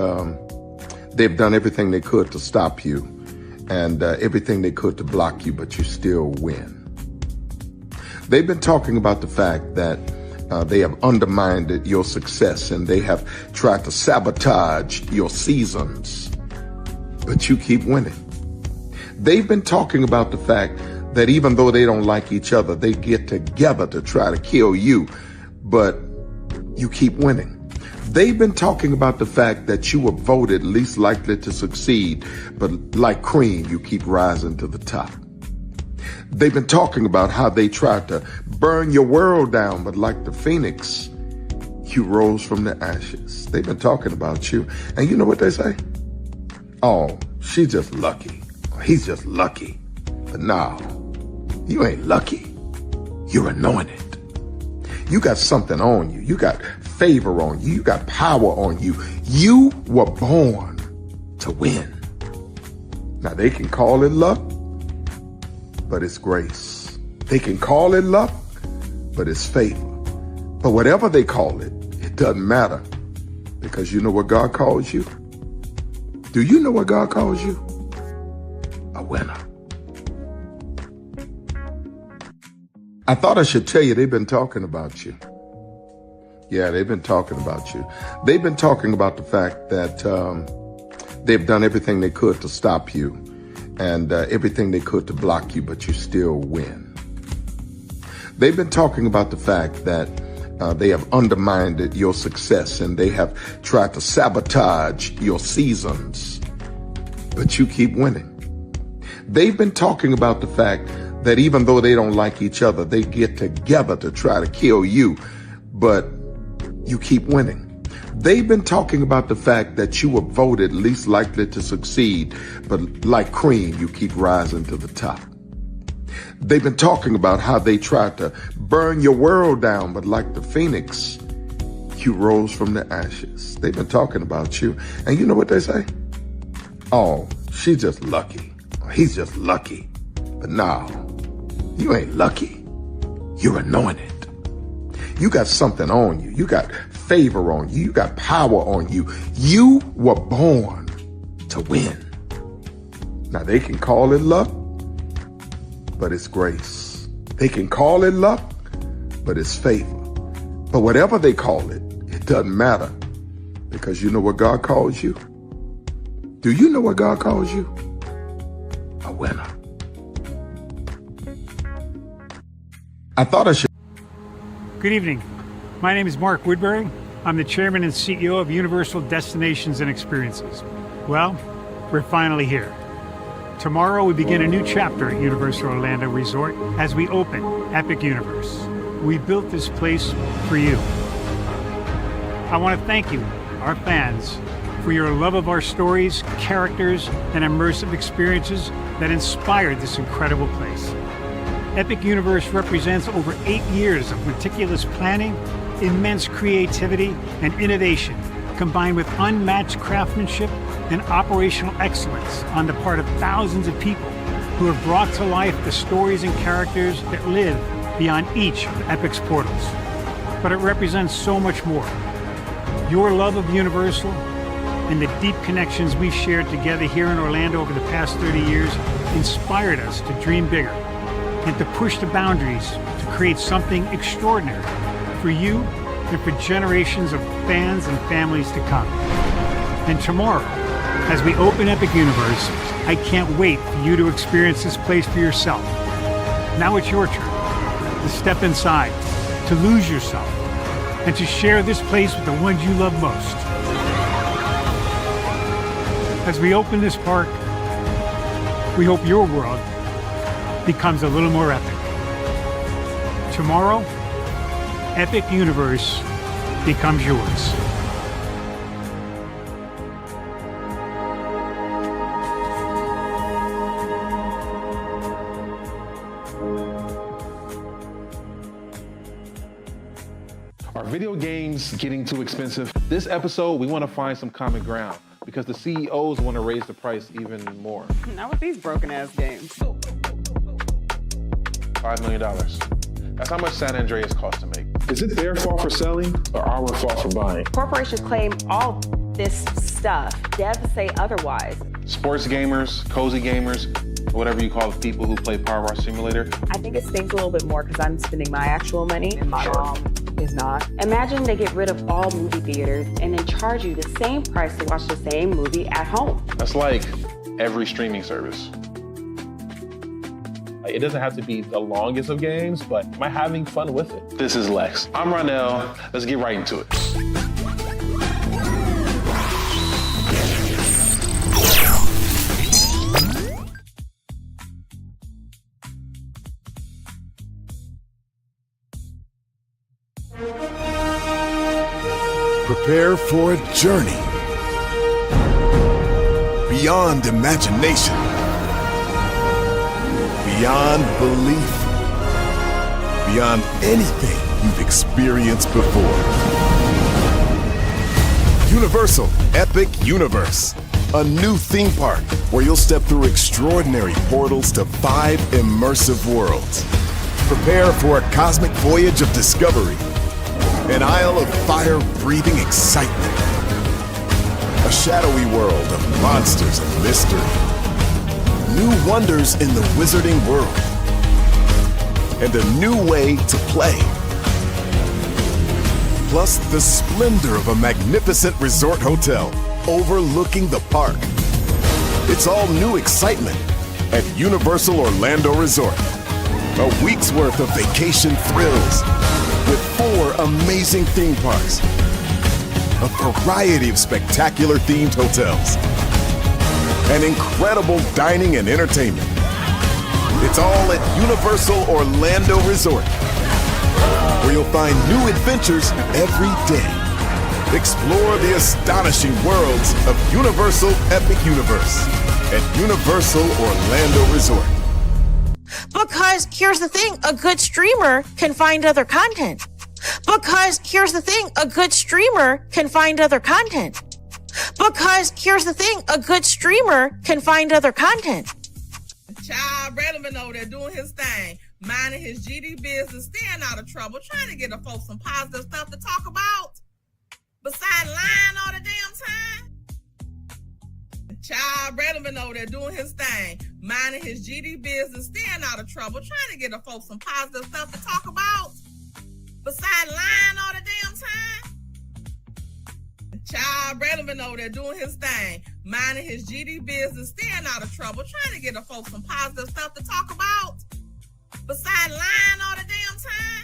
they've done everything they could to stop you and everything they could to block you, but you still win. They've been talking about the fact that they have undermined your success and they have tried to sabotage your seasons, but you keep winning. They've been talking about the fact that even though they don't like each other, they get together to try to kill you, but you keep winning. They've been talking about the fact that you were voted least likely to succeed, but like cream, you keep rising to the top. They've been talking about how they tried to burn your world down, but like the phoenix, you rose from the ashes. They've been talking about you. And you know what they say? Oh, she's just lucky. He's just lucky. But no, you ain't lucky. You're anointed. You got something on you. You got favor on you. You got power on you. You were born to win. Now, they can call it luck, but it's grace. They can call it luck, but it's favor. But whatever they call it, it doesn't matter, because you know what God calls you? Do you know what God calls you? A winner. I thought I should tell you they've been talking about you. Yeah, they've been talking about you. They've been talking about the fact that they've done everything they could to stop you and everything they could to block you, but you still win. They've been talking about the fact that they have undermined your success and they have tried to sabotage your seasons, but you keep winning. They've been talking about the fact that even though they don't like each other, they get together to try to kill you, but you keep winning. They've been talking about the fact that you were voted least likely to succeed, but like cream, you keep rising to the top. They've been talking about how they tried to burn your world down, but like the phoenix, you rose from the ashes. They've been talking about you. And you know what they say? Oh, she's just lucky. He's just lucky. But no, you ain't lucky. You're anointed. You got something on you. You got favor on you. You got power on you. You were born to win. Now, they can call it luck, but it's grace. They can call it luck, but it's favor. But whatever they call it, it doesn't matter, because you know what God calls you? Do you know what God calls you? A winner. I thought I should. Good evening. My name is Mark Woodbury. I'm the chairman and CEO of Universal Destinations and Experiences. Well, we're finally here. Tomorrow we begin a new chapter at Universal Orlando Resort as we open Epic Universe. We built this place for you. I want to thank you, our fans, for your love of our stories, characters, and immersive experiences that inspired this incredible place. Epic Universe represents over 8 years of meticulous planning, immense creativity, and innovation, combined with unmatched craftsmanship and operational excellence on the part of thousands of people who have brought to life the stories and characters that live beyond each of Epic's portals. But it represents so much more. Your love of Universal and the deep connections we've shared together here in Orlando over the past 30 years inspired us to dream bigger and to push the boundaries to create something extraordinary for you and for generations of fans and families to come. And tomorrow, as we open Epic Universe, I can't wait for you to experience this place for yourself. Now it's your turn to step inside, to lose yourself, and to share this place with the ones you love most. As we open this park, we hope your world becomes a little more epic. Tomorrow, Epic Universe becomes yours. Are video games getting too expensive? This episode, we want to find some common ground because the CEOs want to raise the price even more. Not with these broken-ass games. $5 million. That's how much San Andreas costs to make. Is it their fault for selling or our fault for buying? Corporations claim all this stuff. Devs say otherwise. Sports gamers, cozy gamers, whatever you call the people who play Power Wash Simulator. I think it stings a little bit more because I'm spending my actual money and my mom is not. Imagine they get rid of all movie theaters and then charge you the same price to watch the same movie at home. That's like every streaming service. It doesn't have to be the longest of games, but am I having fun with it? This is Lex. I'm Ronell. Let's get right into it. Prepare for a journey beyond imagination, beyond belief, beyond anything you've experienced before. Universal Epic Universe, a new theme park where you'll step through extraordinary portals to 5 immersive worlds. Prepare for a cosmic voyage of discovery, an isle of fire-breathing excitement, a shadowy world of monsters and mystery, new wonders in the wizarding world, and a new way to play. Plus the splendor of a magnificent resort hotel overlooking the park. It's all new excitement at Universal Orlando Resort. A week's worth of vacation thrills with 4 amazing theme parks, a variety of spectacular themed hotels, and incredible dining and entertainment. It's all at Universal Orlando Resort, where you'll find new adventures every day. Explore the astonishing worlds of Universal Epic Universe at Universal Orlando Resort. Because here's the thing, a good streamer can find other content. Because here's the thing, a good streamer can find other content. Because here's the thing, a good streamer can find other content. Townhall-Braylon over there doing his thing, minding his GD business, staying out of trouble, trying to get the folks some positive stuff to talk about, besides lying all the damn time. Townhall-Braylon over there doing his thing, minding his GD business, staying out of trouble, trying to get the folks some positive stuff to talk about, besides lying all the damn time. Townhall-Braylon over there doing his thing, minding his GD business, staying out of trouble, trying to get the folks some positive stuff to talk about, besides lying all the damn time.